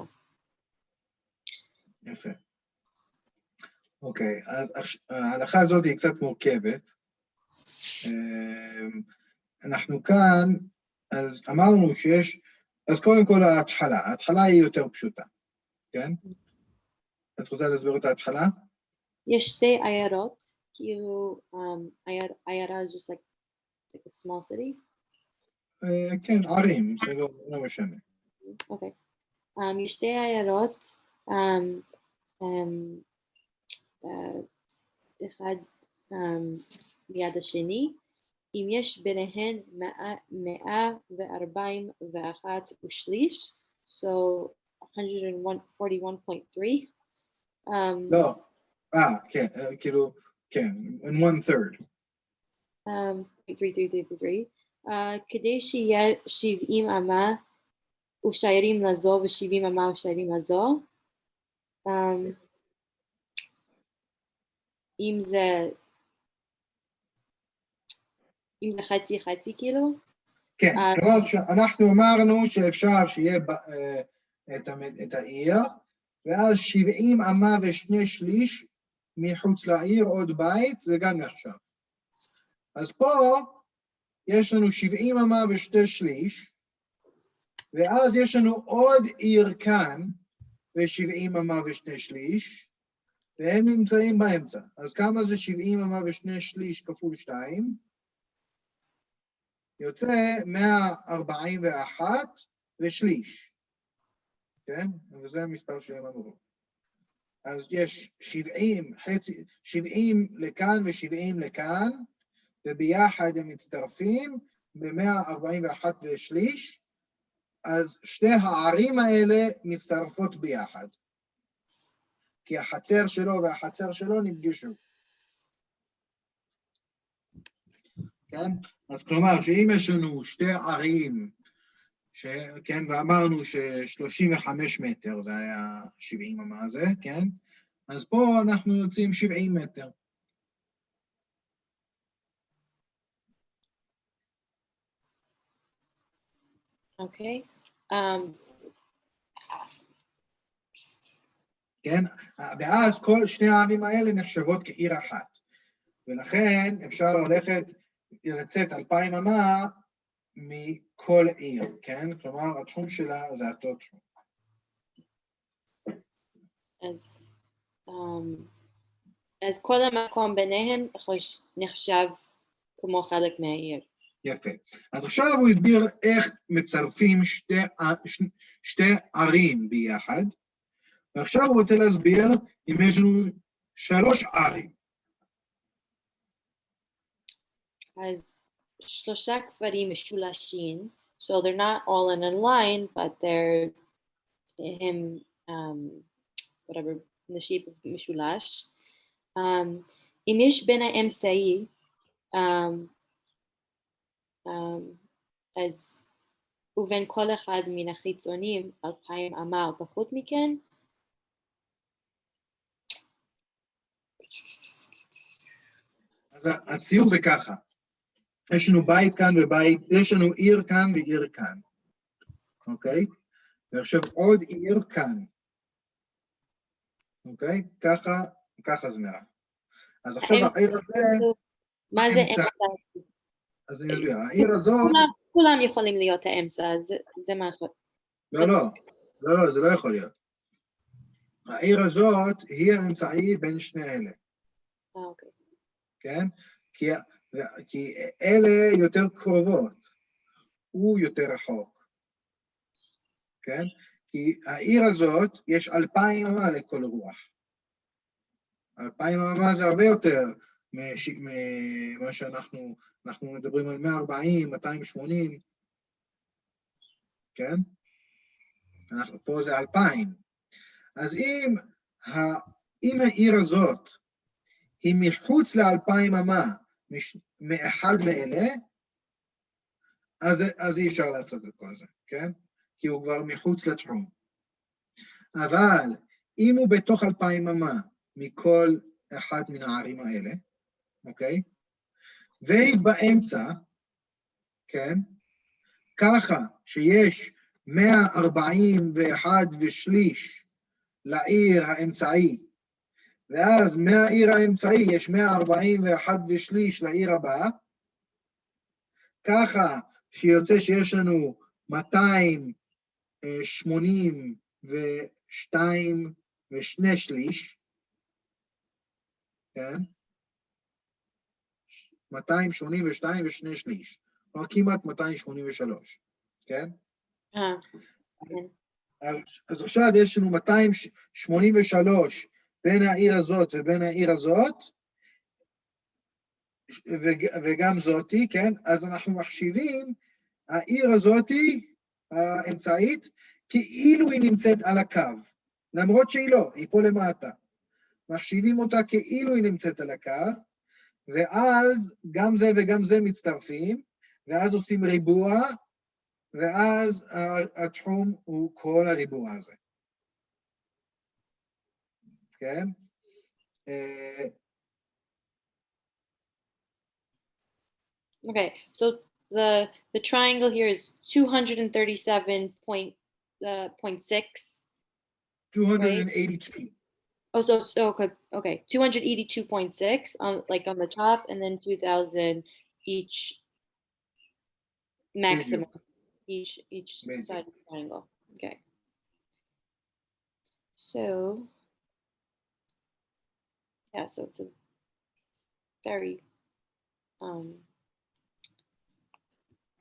Speaker 1: יפה. אוקיי, אז ההלכה הזאת היא קצת מורכבת. אנחנו כאן, אז אמרנו שיש, אז קודם כל ההתחלה היא יותר פשוטה, כן? את רוצה להסביר את ההתחלה?
Speaker 2: יש שתי עיירות, כאילו עיירה is just like a small city.
Speaker 1: כן, ערים, זה לא משנה.
Speaker 2: אוקיי. יש שתי עיירות, אחד ליד השני, אם יש ביניהן 141 ושליש, so 141.3.
Speaker 1: לא, כן, כאילו, כן, in 1/3.
Speaker 2: 3. כדי שיהיה 70 אמה ושיירים לזו ו70 אמה ושיירים לזו, אם זה חצי כאילו?
Speaker 1: כן, כלומר שאנחנו אמרנו שאפשר שיהיה את העיר, ואז 70 אמה ושני שליש מחוץ לעיר עוד בית, זה גם נחשב. אז פה יש לנו 70 אמה ושני שליש, ואז יש לנו עוד עיר כאן, ו70 אמה ושני שליש, והם נמצאים באמצע. אז כמה זה 70 אמה ושני שליש כפול 2? יוצא 141 ושליש. כן? וזה המספר שהם אמרו. אז יש 70 לכאן ו70 לכאן, וביחד הם מצטרפים ב-141 ושליש, אז שתי הערים האלה מצטרפות ביחד. כי החצר שלו והחצר שלו נפגשו. כן? אז כלומר, שאם יש לנו שתי ערים, כן, ואמרנו ש35 מטר זה היה 70 אמה הזה, כן? אז פה אנחנו יוצאים 70 מטר.
Speaker 2: אוקיי.
Speaker 1: כן? ואז כל שני הערים האלה נחשבות כעיר אחת. ולכן אפשר לצאת 2,000 אמה מכל עיר, כן? כלומר, התחום שלה זה אותו תחום.
Speaker 2: אז כל המקום ביניהם נחשב כמו חלק מהעיר.
Speaker 1: יפה. אז עכשיו הוא הסביר איך מצרפים שתי ערים ביחד, ועכשיו הוא רוצה להסביר אם יש לנו 3 ערים.
Speaker 2: אז 3 כפרים משולשים, so they're not all in a line, but they're whatever, in the shape of משולש. אם יש בין האמצעי, אז ובין כל אחד מן החיצונים 2,000 אמה או פחות מכן,
Speaker 1: אז הציור זה ככה, יש לנו בית כאן ובית, יש לנו עיר כאן ועיר כאן, אוקיי? ועכשיו עוד עיר כאן, אוקיי? ככה זה נראה. אז עכשיו העיר הזה...
Speaker 2: מה זה אמצע?
Speaker 1: אז אני אסביר, העיר הזאת...
Speaker 2: כולם יכולים להיות האמצע, זה מה יכול...
Speaker 1: לא, זה לא יכול להיות. העיר הזאת היא האמצעי בין שני אלה.
Speaker 2: אוקיי.
Speaker 1: כן? כי אלה יותר קרובות, הוא יותר רחוק. כן? כי העיר הזאת יש 2,000 אמה לכל רוח. 2,000 אמה זה הרבה יותר ממה שאנחנו מדברים על 140, 280, כן? פה זה 2,000. אז אם העיר הזאת היא מחוץ ל2,000 אמה מאחד מאלה, אז אי אפשר לעשות את כל זה, כן? כי הוא כבר מחוץ לתחום. אבל אם הוא בתוך 2,000 אמה מכל אחד מן הערים האלה, אוקיי? והיא באמצע, כן? ככה שיש 141 ושליש לעיר האמצעי, ואז מהעיר האמצעי יש 141 ושליש לעיר הבאה, ככה שיוצא שיש לנו 282 ושני שליש, כן? 282 ושני שליש, או כמעט 283, כן? אז עכשיו יש לנו 283 בין העיר הזאת ובין העיר הזאת, וגם זאתי, כן? אז אנחנו מחשיבים, העיר הזאתי, האמצעית, כאילו היא נמצאת על הקו, למרות שהיא לא, היא פה למטה. מחשיבים אותה כאילו היא נמצאת על הקו, ואז גם זה וגם זה מצטרפים, ואז עושים ריבוע, ואז התחום הוא כל הריבוע הזה. כן?
Speaker 2: Okay, so the triangle here is 237.6.
Speaker 1: 282.
Speaker 2: Oh, so okay, 282.6 on the top, and then 2,000 each maximum, each side of the triangle. Okay. So yeah, so it's a very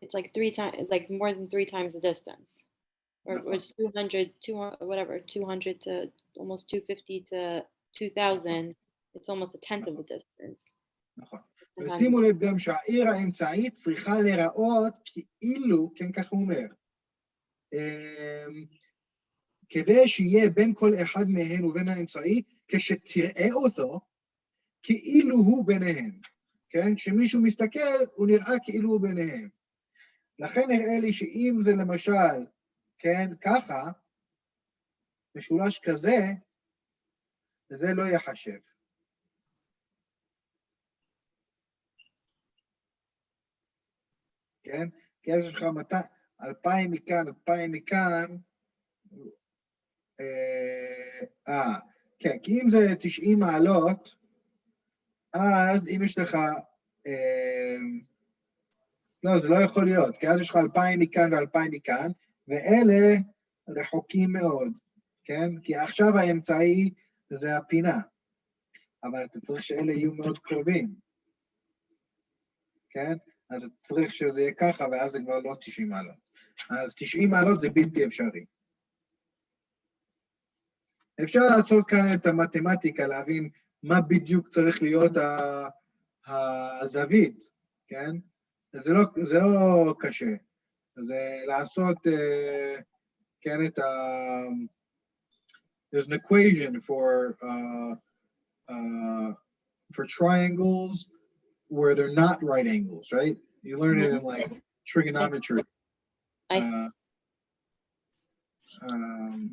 Speaker 2: it's like 3 times, it's like more than 3 times the distance, or it's 200 to almost 250 to 2,000. It's almost a tenth of the distance.
Speaker 1: נכון. ושימו לב גם שהעיר האמצעית צריכה להיראות כאילו, כן, כך הוא אומר, כדי שיהיה בין כל אחד מהן ובין האמצעי, כשתראה אותו, כאילו הוא ביניהם. כן? כשמישהו מסתכל, הוא נראה כאילו הוא ביניהם. לכן נראה לי שאם זה למשל, כן, ככה, משולש כזה, זה לא יחשב. כן? כי אז יש לך 2,000 מכאן, 2,000 מכאן, כן, כי אם זה 90 מעלות, אז אם יש לך לא, זה לא יכול להיות, כי אז יש לך 2,000 מכאן ו2,000 מכאן, ואלה רחוקים מאוד, כן? כי עכשיו האמצעי זה הפינה, אבל אתה צריך שאלה יהיו מאוד קרובים, כן? אז צריך שזה יהיה ככה, ואז זה כבר לא 90 מעלות. אז 90 מעלות זה בלתי אפשרי. אפשר לעשות כאן את המתמטיקה, להבין מה בדיוק צריך להיות הזווית, כן? זה לא קשה. זה לעשות, כן, there's an equation for triangles where they're not right angles, right? You learn it in like trigonometry.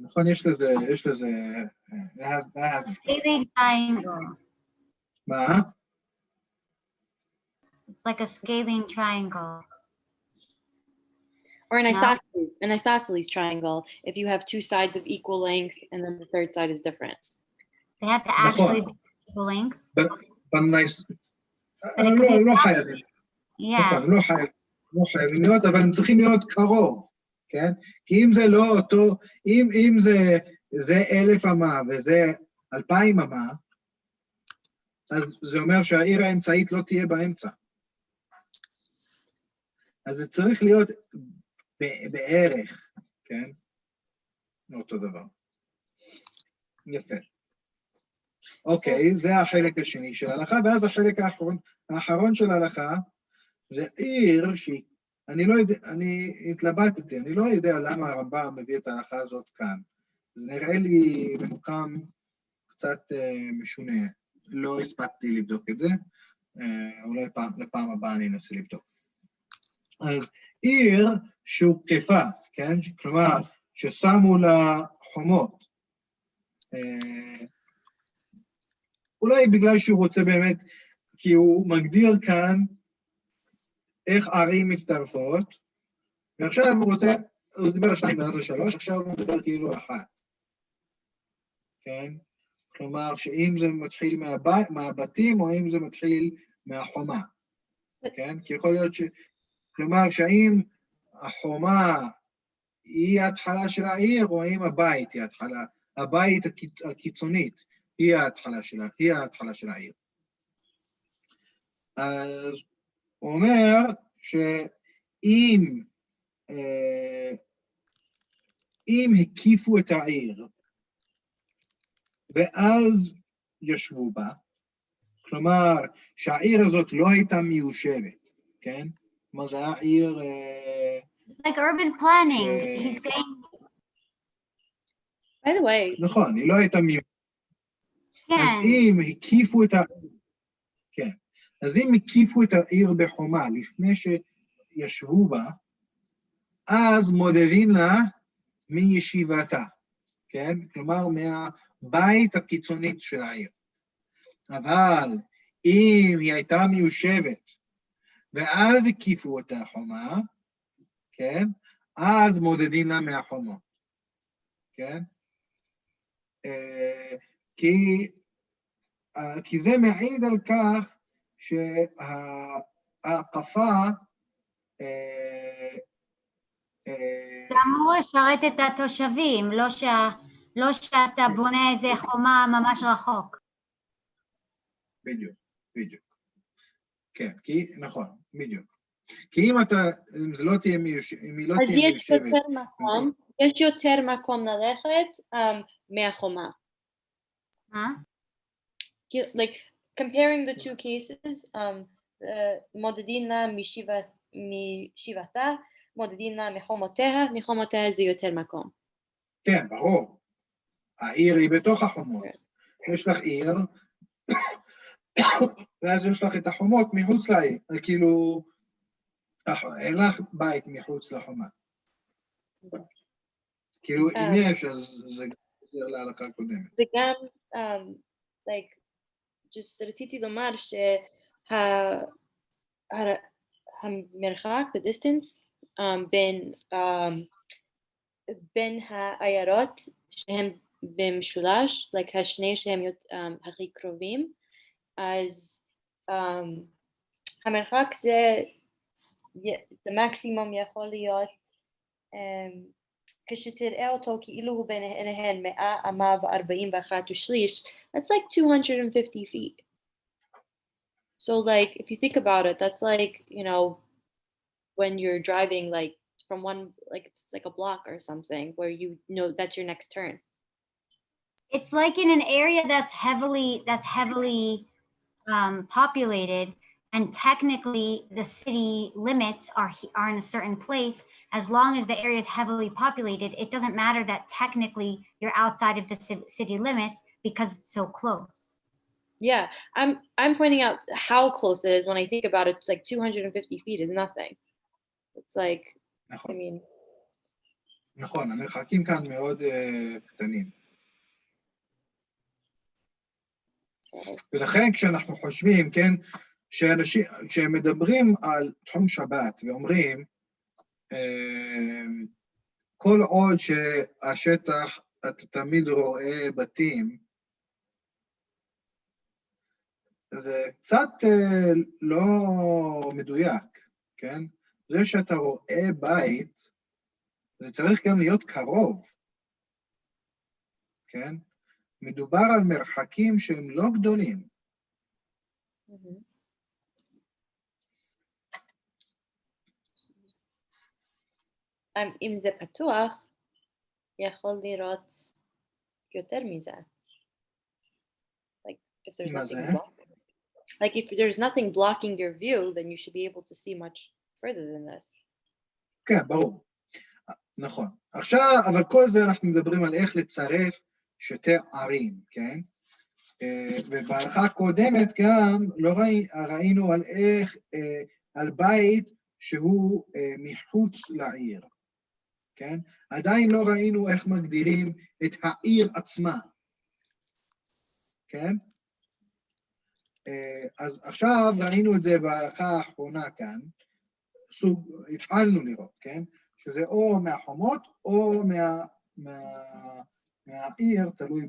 Speaker 1: נכון, יש לזה,
Speaker 3: Scaling triangle.
Speaker 1: מה?
Speaker 3: It's like a scaling triangle.
Speaker 2: Or an
Speaker 3: No.
Speaker 2: isosceles triangle, if you have two sides of equal length and then the third side is different.
Speaker 3: They have to actually be equal length.
Speaker 1: But nice.
Speaker 3: But it could be
Speaker 1: לא חייבים.
Speaker 3: Yeah.
Speaker 1: נכון, לא חייבים להיות, אבל הם צריכים להיות קרוב, כן? כי אם זה לא אותו, אם זה 1,000 אמה וזה 2,000 אמה, אז זה אומר שהעיר האמצעית לא תהיה באמצע. אז זה צריך להיות בערך, כן? אותו דבר. יפה. אוקיי, זה החלק השני של ההלכה, ואז החלק האחרון של ההלכה, זה עיר אני התלבטתי, אני לא יודע למה הרמב"ם מביא את ההלכה הזאת כאן. זה נראה לי ממוקם קצת משונה. לא הספקתי לבדוק את זה, אולי לפעם הבאה אני אנסה לבדוק. אז עיר שהוקפה, כן? כלומר, ששמו לה חומות. אולי בגלל שהוא רוצה באמת, כי הוא מגדיר כאן איך ערים מצטרפות, ועכשיו הוא דיבר על 2 ואז על 3, עכשיו הוא מדבר כאילו על 1. כן? כלומר, שאם זה מתחיל מהבתים, או אם זה מתחיל מהחומה. כן? כי יכול להיות כלומר, שהאם החומה היא ההתחלה של העיר, או האם הבית היא ההתחלה, הבית הקיצונית היא ההתחלה של העיר. אז הוא אומר שאם הקיפו את העיר, ואז ישבו בה, כלומר, שהעיר הזאת לא הייתה מיושבת, כן? כלומר, זה היה עיר...
Speaker 3: Like urban planning. He's saying...
Speaker 2: By the way,
Speaker 1: נכון, היא לא הייתה מיושבת.
Speaker 3: כן.
Speaker 1: אז אם הקיפו את העיר... כן. אז אם הקיפו את העיר בחומה לפני שישבו בה, אז מודדים לה מישיבתה, כן? כלומר, מהבית הקיצונית של העיר. אבל אם היא הייתה מיושבת, ואז הקיפו את החומה, כן? אז מודדים לה מהחומות, כן? כי זה מעיד על כך שההקפה
Speaker 3: זה אמור לשרת את התושבים, לא שאתה בונה איזה חומה ממש רחוק.
Speaker 1: בדיוק. כן, נכון, בדיוק. כי אם זה לא תהיה מיושבת...
Speaker 2: אז יש יותר מקום ללכת מהחומה. Like, comparing the two cases, מודדים לה משיבתה, מודדים לה מחומותיה זה יותר מקום.
Speaker 1: כן, ברור. העיר היא בתוך החומות. יש לך עיר, ואז יש לך את החומות מחוץ לעיר. כאילו, אין לך בית מחוץ לחומה. כאילו, אם יש, אז זה חוזר להלכה הקודמת.
Speaker 2: וגם, like, just רציתי לומר שהמרחק, the distance, בין העיירות שהם במשולש, like השני שהם הכי קרובים, אז המרחק זה המקסימום יכול להיות כשתראה אותו כאילו הוא ביניהן 100 אמה ו41 ושליש, that's like 250 feet. So like if you think about it, that's like, you know, when you're driving like from one, like it's like a block or something where you know that's your next turn.
Speaker 3: It's like in an area that's heavily populated, and technically the city limits are in a certain place. As long as the area is heavily populated, it doesn't matter that technically you're outside of the city limits because it's so close.
Speaker 2: Yeah, I'm pointing out how close it is. When I think about it, like 250 feet is nothing. It's like, I mean.
Speaker 1: נכון, המרחקים כאן מאוד קטנים. ולכן כשאנחנו חושבים, כן, כשהם מדברים על תחום שבת ואומרים, כל עוד שהשטח, אתה תמיד רואה בתים, זה קצת לא מדויק, כן? זה שאתה רואה בית, זה צריך גם להיות קרוב, כן? מדובר על מרחקים שהם לא גדולים.
Speaker 2: אם זה פתוח, יכול לראות יותר מזה. Like if there's nothing blocking. Like if there's nothing blocking your view, then you should be able to see much further than this.
Speaker 1: כן, ברור. נכון. עכשיו, אבל כל זה אנחנו מדברים על איך לצרף שתי ערים, כן? ובהלכה הקודמת גם לא ראינו על איך, על בית שהוא מחוץ לעיר, כן? עדיין לא ראינו איך מגדירים את העיר עצמה, כן? אז עכשיו ראינו את זה בהלכה האחרונה כאן, התחלנו לראות, כן? שזה או מהחומות או מהעיר, תלוי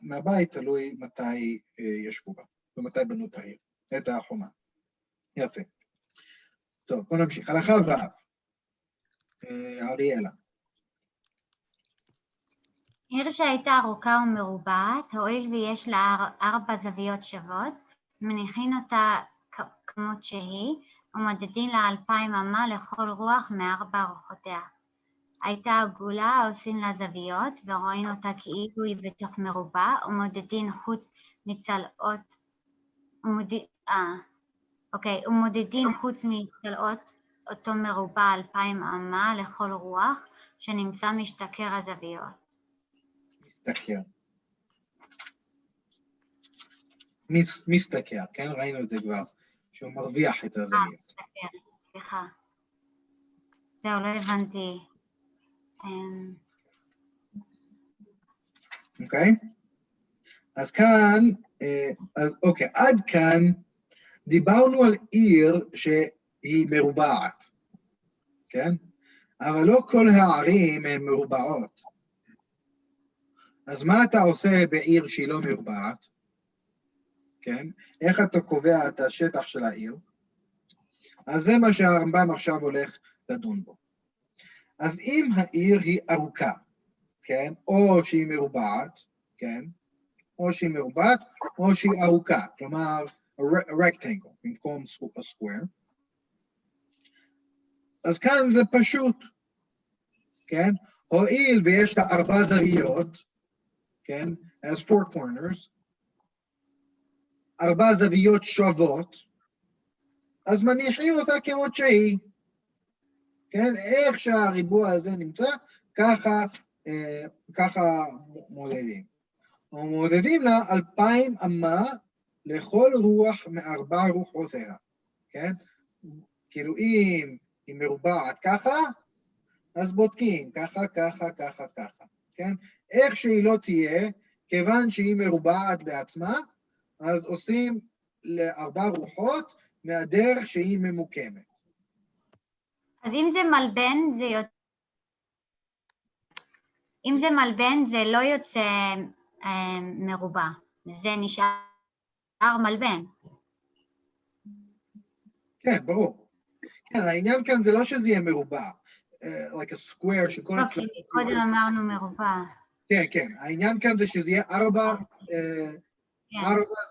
Speaker 1: מהבית, תלוי מתי ישבו בה, ומתי בנו את העיר, את החומה. יפה. טוב, בוא נמשיך. הלכה ו', אריאלה.
Speaker 3: עיר שהייתה ארוכה ומרובעת, הואיל ויש לה 4 זוויות שוות, מניחים אותה כמות שהיא, ומודדים לה 2,000 אמה לכל רוח מ4 רוחותיה. הייתה עגולה, עושים לה זוויות, ורואים אותה כאילו היא בתוך מרובע, ומודדים חוץ מצלעות, ומודדים חוץ מצלעות אותו מרובע 2,000 אמה לכל רוח, שנמצא משתכר הזוויות.
Speaker 1: משתכר. משתכר, כן? ראינו את זה כבר, שהוא מרוויח את הזוויות.
Speaker 3: משתכר, סליחה. זהו, לא הבנתי.
Speaker 1: אוקיי? אז כאן, אוקיי, עד כאן דיברנו על עיר שהיא מרובעת, כן? אבל לא כל הערים הן מרובעות. אז מה אתה עושה בעיר שהיא לא מרובעת? כן? איך אתה קובע את השטח של העיר? אז זה מה שהרמב"ם עכשיו הולך לדון בו. אז אם העיר היא ארוכה, כן? או שהיא מרובעת, כן? או שהיא מרובעת, או שהיא ארוכה, כלומר, rectangle, במקום a square. אז כאן זה פשוט, כן? הואיל ויש לה 4 זוויות, כן? as 4 corners, 4 זוויות שוות, אז מניחים אותה כמות שהיא, כן? איך שהריבוע הזה נמצא, ככה מודדים. ומודדים לה 2,000 אמה לכל רוח מ4 רוחותיה, כן? כאילו אם היא מרובעת ככה, אז בודקים ככה, כן? איך שהיא לא תהיה, כיוון שהיא מרובעת בעצמה, אז עושים ל4 רוחות מהדרך שהיא ממוקמת.
Speaker 3: אז אם זה מלבן, זה לא יוצא מרובע, זה נשאר מלבן.
Speaker 1: כן, ברור. כן, העניין כאן זה לא שזה יהיה מרובע, like a square שכל
Speaker 3: לא,
Speaker 1: הצלעים...
Speaker 3: כי קודם אמרנו מרובע.
Speaker 1: כן, כן, העניין כאן זה שזה יהיה ארבע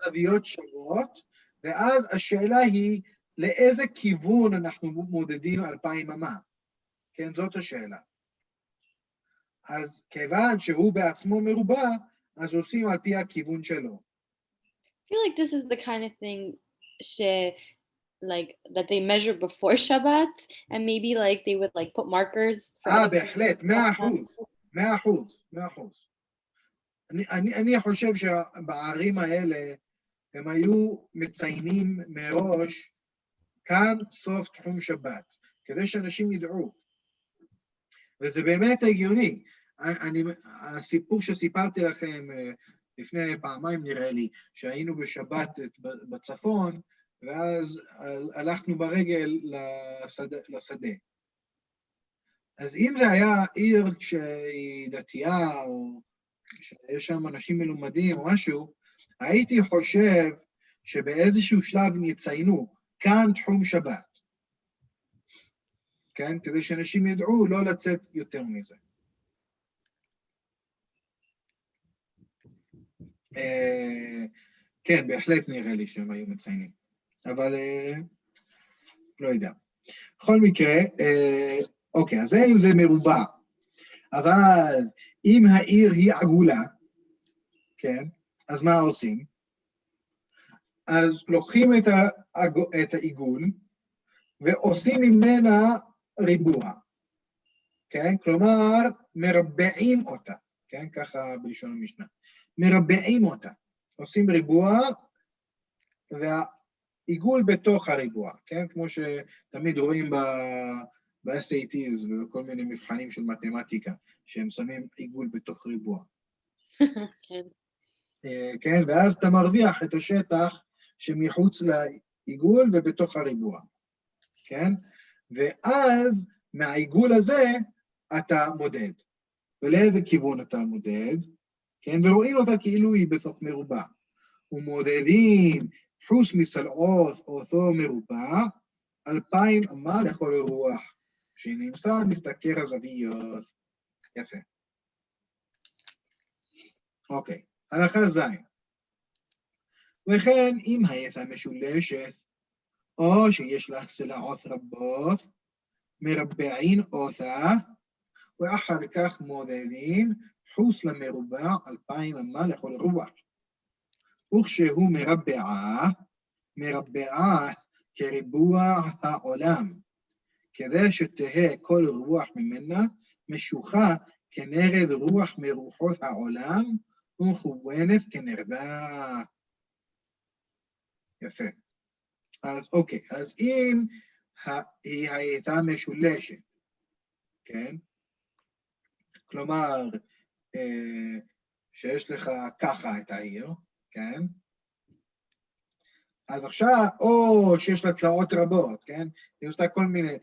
Speaker 1: זוויות שוות, ואז השאלה היא לאיזה כיוון אנחנו מודדים 2,000 אמה. כן, זאת השאלה. אז כיוון שהוא בעצמו מרובע, אז עושים על פי הכיוון שלו.
Speaker 2: I feel like this is the kind of thing like that they measure before Shabbat, and maybe like they would like put markers for other people.
Speaker 1: בהחלט, 100%. אני חושב שבערים האלה הם היו מציינים מראש כאן סוף תחום שבת, כדי שאנשים ידעו. וזה באמת הגיוני. הסיפור שסיפרתי לכם לפני פעמיים נראה לי, שהיינו בשבת בצפון, ואז הלכנו ברגל לשדה. אז אם זה היה עיר שהיא דתייה, או שיש שם אנשים מלומדים או משהו, הייתי חושב שבאיזשהו שלב יציינו, כאן תחום שבת. כן? כדי שאנשים ידעו לא לצאת יותר מזה. כן, בהחלט נראה לי שהם היו מציינים. אבל לא יודע. בכל מקרה, אוקיי, אז זה אם זה מרובע. אבל אם העיר היא עגולה, כן, אז מה עושים? אז לוקחים את העיגול, ועושים ממנה ריבוע, כן? כלומר, מרבעים אותה, כן? ככה בלשון המשנה. מרבעים אותה. עושים ריבוע, והעיגול בתוך הריבוע, כן? כמו שתמיד רואים ב-SATs ובכל מיני מבחנים של מתמטיקה, שהם שמים עיגול בתוך ריבוע.
Speaker 2: כן.
Speaker 1: כן? ואז אתה מרוויח את השטח שמחוץ לעיגול ובתוך הריבוע, כן? ואז מהעיגול הזה אתה מודד. ולאיזה כיוון אתה מודד? כן? ורואים אותה כאילו היא בתוך מרובע. ומודדים חוס מסלעות אותו מרובע, 2,000 אמה לכל רוח, שנמצא מסתכל הזוויות. יפה. אוקיי, הלכה ז'. וכן, אם הייתה משולשת, או שיש לה סלעות רבות, מרבעים אותה, ואחר כך מודדים חוס למרובע 2,000 אמה לכל רוח. וכשהוא מרבעה כריבוע העולם, כדי שתהא כל רוח ממנה משוחה כנרד רוח מרוחות העולם, ומכוונת כנרדה. יפה. אז אוקיי, אז אם היא הייתה משולשת, כן? כלומר, שיש לך ככה את העיר, כן? אז עכשיו, או שיש לה צלעות רבות, כן? היא עושה כל מיני,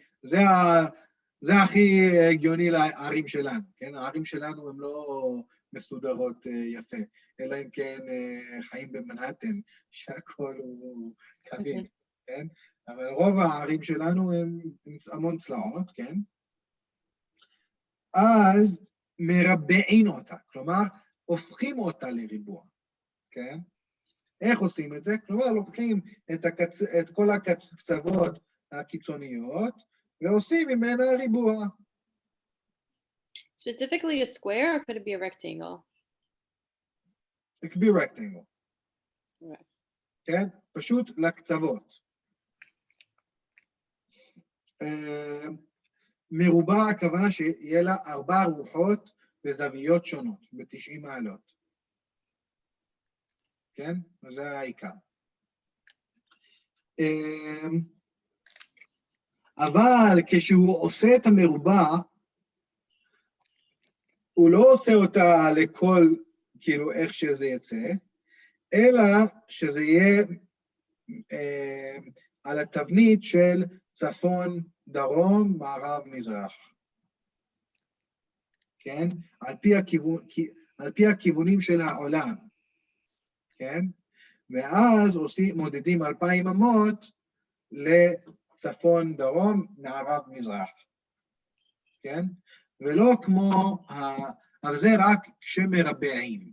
Speaker 1: זה הכי הגיוני לערים שלנו, כן? הערים שלנו הן לא מסודרות יפה, אלא אם כן חיים במנהטן, שהכל הוא קווים, כן? אבל רוב הערים שלנו הם המון צלעות, כן? אז מרבעים אותה, כלומר, הופכים אותה לריבוע, כן? איך עושים את זה? כלומר, לוקחים את כל הקצוות הקיצוניות, ועושים ממנה ריבוע.
Speaker 2: Specifically a square, or could it be a rectangle?
Speaker 1: It could be a rectangle.
Speaker 2: Right.
Speaker 1: כן? פשוט לקצוות. מרובע הכוונה שיהיה לה 4 רוחות וזוויות שונות, ב-90 מעלות. כן? וזה העיקר. אבל כשהוא עושה את המרובע, הוא לא עושה אותה לכל, כאילו, איך שזה יצא, אלא שזה יהיה על התבנית של צפון, דרום, מערב, מזרח. כן? על פי הכיוונים של העולם. כן? ואז מודדים 2,000 אמות לצפון דרום, מערב מזרח. כן? ולא כמו, אבל זה רק כשמרבעים.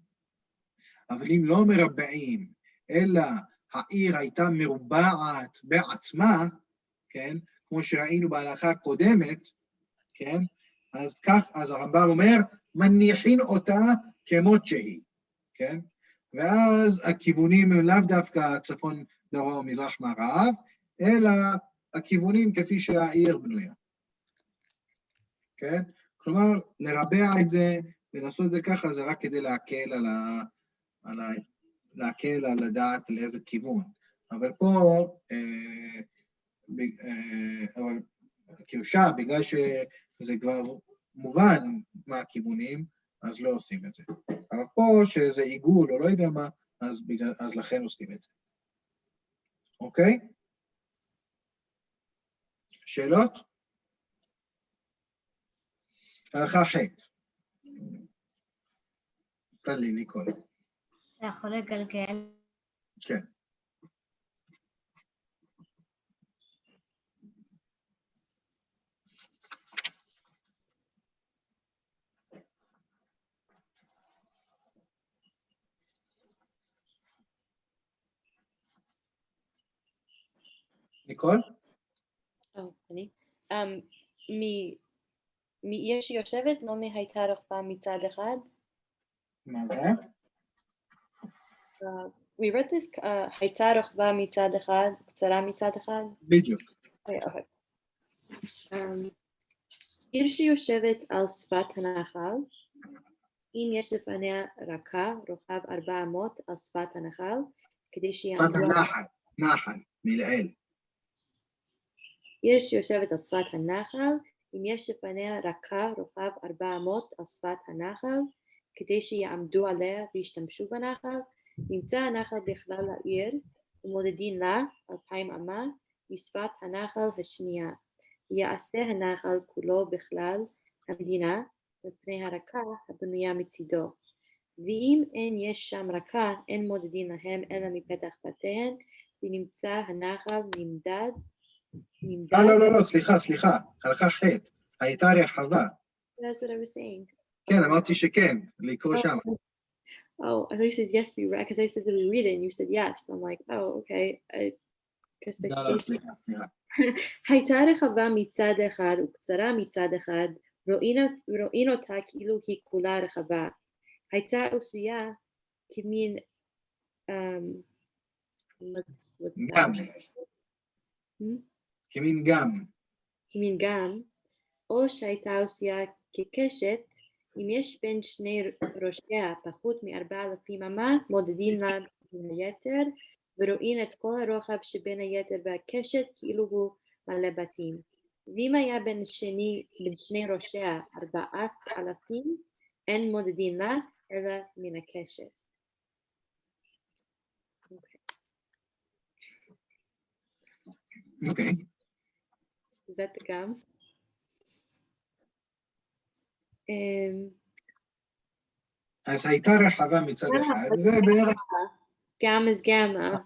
Speaker 1: אבל אם לא מרבעים, אלא העיר הייתה מרובעת בעצמה, כן? כמו שראינו בהלכה הקודמת, כן? אז כך, אז הרמב"ם אומר, מניחין אותה כמות שהיא, כן? ואז הכיוונים הם לאו דווקא צפון, דרום, מזרח, מערב, אלא הכיוונים כפי שהעיר בנויה. כן? כלומר, לרבע את זה, ולעשות את זה ככה, זה רק כדי להקל להקל על הדעת לאיזה כיוון. אבל פה, אבל כאילו בגלל שזה כבר מובן מה הכיוונים, אז לא עושים את זה. אבל פה שזה עיגול או לא יודע מה, אז לכן עושים את זה. אוקיי? שאלות? הלכה ח'. קלי, ניקול.
Speaker 3: אתה יכול לגלגל?
Speaker 1: כן. ניקול?
Speaker 2: אני. מעיר שיושבת, לא מהייתה רחבה מצד אחד.
Speaker 1: מה זה?
Speaker 2: We read this, הייתה רחבה מצד אחד, קצרה מצד אחד.
Speaker 1: בדיוק.
Speaker 2: עיר שיושבת על שפת הנחל, אם יש לפניה רכה, רוחב 400 על שפת הנחל, כדי שיעמדו...
Speaker 1: שפת נחל, מלעיל.
Speaker 2: עיר שיושבת על שפת הנחל, אם יש לפניה רכה, רוחב 400 על שפת הנחל, כדי שיעמדו עליה וישתמשו בנחל, נמצא הנחל בכלל העיר, ומודדים לה 2,000 אמה משפת הנחל השנייה. יעשה הנחל כולו בכלל המדינה, מפני הרכה הבנויה מצידו. ואם אין יש שם רכה, אין מודדים להם אלא מפתח בתיהן, ונמצא הנחל נמדד.
Speaker 1: לא, סליחה, הלכה ח', הייתה רחבה.
Speaker 2: That's what I was saying.
Speaker 1: כן, אמרתי שכן, לקרוא שם.
Speaker 2: Oh, I thought you said yes, we read, because I said that we read it, and you said yes. I'm like, oh, okay. I guess I
Speaker 1: לא, סליחה.
Speaker 2: הייתה רחבה מצד אחד וקצרה מצד אחד, רואים אותה כאילו היא כולה רחבה. הייתה עשויה כמין
Speaker 1: גם. כמין
Speaker 2: גם, או שהייתה עשויה כקשת, אם יש בין שני ראשיה פחות מ4,000 אמה, מודדים לה בין היתר, ורואים את כל הרוחב שבין היתר והקשת כאילו הוא מלא בתים. ואם היה בין שני ראשיה 4,000, אין מודדים לה אלא מן הקשת.
Speaker 1: אוקיי.
Speaker 2: Is that the גם?
Speaker 1: אז הייתה רחבה מצד אחד, זה בערך...
Speaker 2: גם is gamma.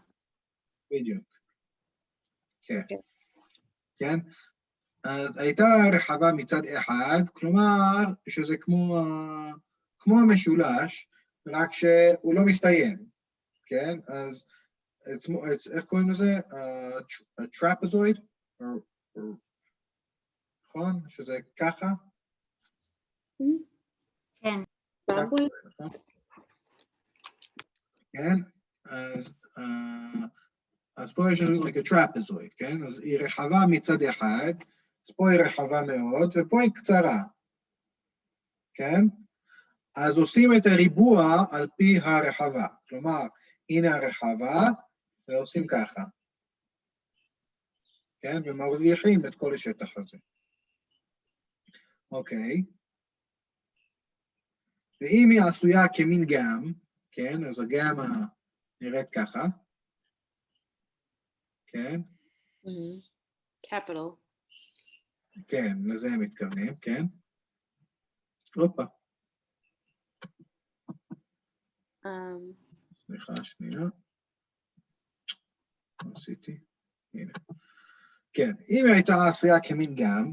Speaker 1: בדיוק. כן. אז הייתה רחבה מצד אחד, כלומר שזה כמו המשולש, רק שהוא לא מסתיים. כן? אז איך קוראים לזה? טראפזויד? נכון? שזה ככה?
Speaker 3: כן.
Speaker 1: כן? אז פה יש לנו like a trapezoid, כן? אז היא רחבה מצד אחד, אז פה היא רחבה מאוד, ופה היא קצרה, כן? אז עושים את הריבוע על פי הרחבה, כלומר, הנה הרחבה, ועושים ככה, כן? ומרוויחים את כל השטח הזה. אוקיי. ואם היא עשויה כמין גם, כן? אז הגם נראית ככה, כן?
Speaker 2: Capital.
Speaker 1: כן, לזה הם מתכוונים, כן? הופה. סליחה, שנייה. עשיתי? הנה. כן, אם היא הייתה עשויה כמין גם,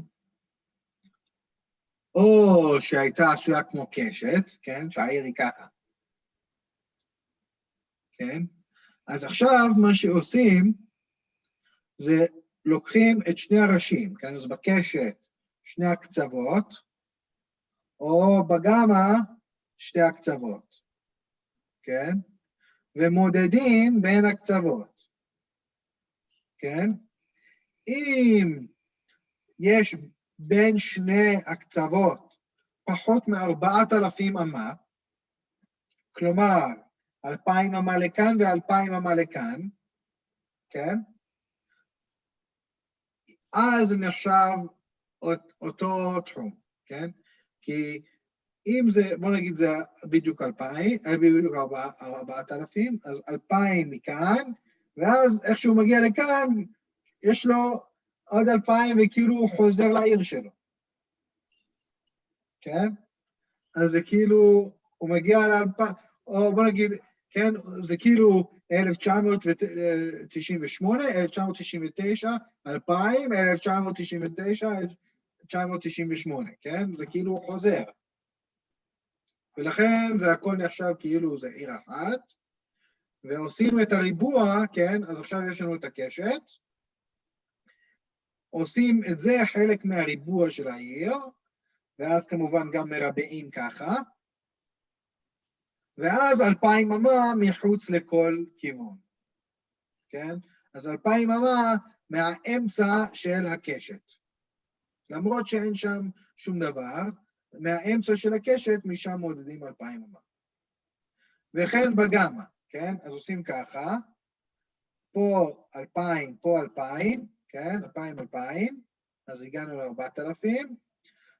Speaker 1: או שהייתה עשויה כמו קשת, כן, שהעיר היא ככה. כן? אז עכשיו מה שעושים, זה לוקחים את שני הראשים, כן? אז בקשת שני הקצוות, או בגמא שתי הקצוות, כן? ומודדים בין הקצוות, כן? אם יש בין שני הקצוות פחות מ4,000 אמה, כלומר 2,000 אמה לכאן ו2,000 אמה לכאן, כן? אז נחשב אותו תחום, כן? כי אם זה, בוא נגיד זה בדיוק 2,000, בדיוק 4,000, אז 2,000 מכאן, ואז איך שהוא מגיע לכאן, יש לו עוד 2,000 וכאילו הוא חוזר לעיר שלו. כן? אז זה כאילו, הוא מגיע ל2,000, או בוא נגיד, כן, זה כאילו 1998, 1999, 2000, 1999, 1998, כן? זה כאילו חוזר. ולכן זה הכל נחשב כאילו זה עיר אחת, ועושים את הריבוע, כן? אז עכשיו יש לנו את הקשת, עושים את זה חלק מהריבוע של העיר, ואז כמובן גם מרבעים ככה, ואז 2,000 אמה מחוץ לכל כיוון, כן? אז 2,000 אמה מהאמצע של הקשת. למרות שאין שם שום דבר, מהאמצע של הקשת, משם מודדים 2,000 אמה. וכן בגמא, כן? אז עושים ככה, פה 2,000, פה 2,000, כן? 2,000, 2,000, אז הגענו ל4,000,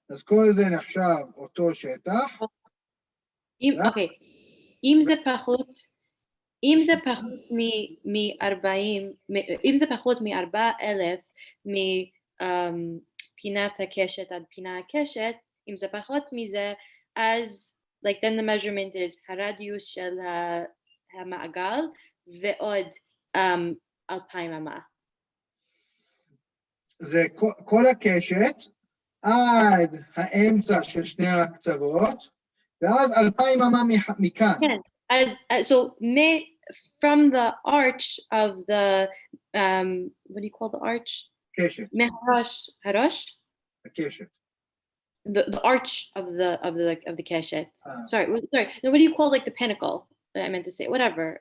Speaker 1: אז כל זה נחשב אותו שטח.
Speaker 2: אוקיי, אם זה פחות מ-40, אם זה פחות מ4,000 מפינת הקשת עד פינה הקשת, אם זה פחות מזה, אז, like, then the measurement is הרדיוס של המעגל ועוד 2,000 אמה.
Speaker 1: זה כל הקשת עד האמצע של שני הקצוות, ואז 2,000 אמה מכאן.
Speaker 2: כן, אז, so, from the arch of the, what do you call the arch?
Speaker 1: קשת.
Speaker 2: מהראש?
Speaker 1: הקשת.
Speaker 2: The arch of the keshet. Sorry. No, what do you call like the pinnacle? I meant to say whatever.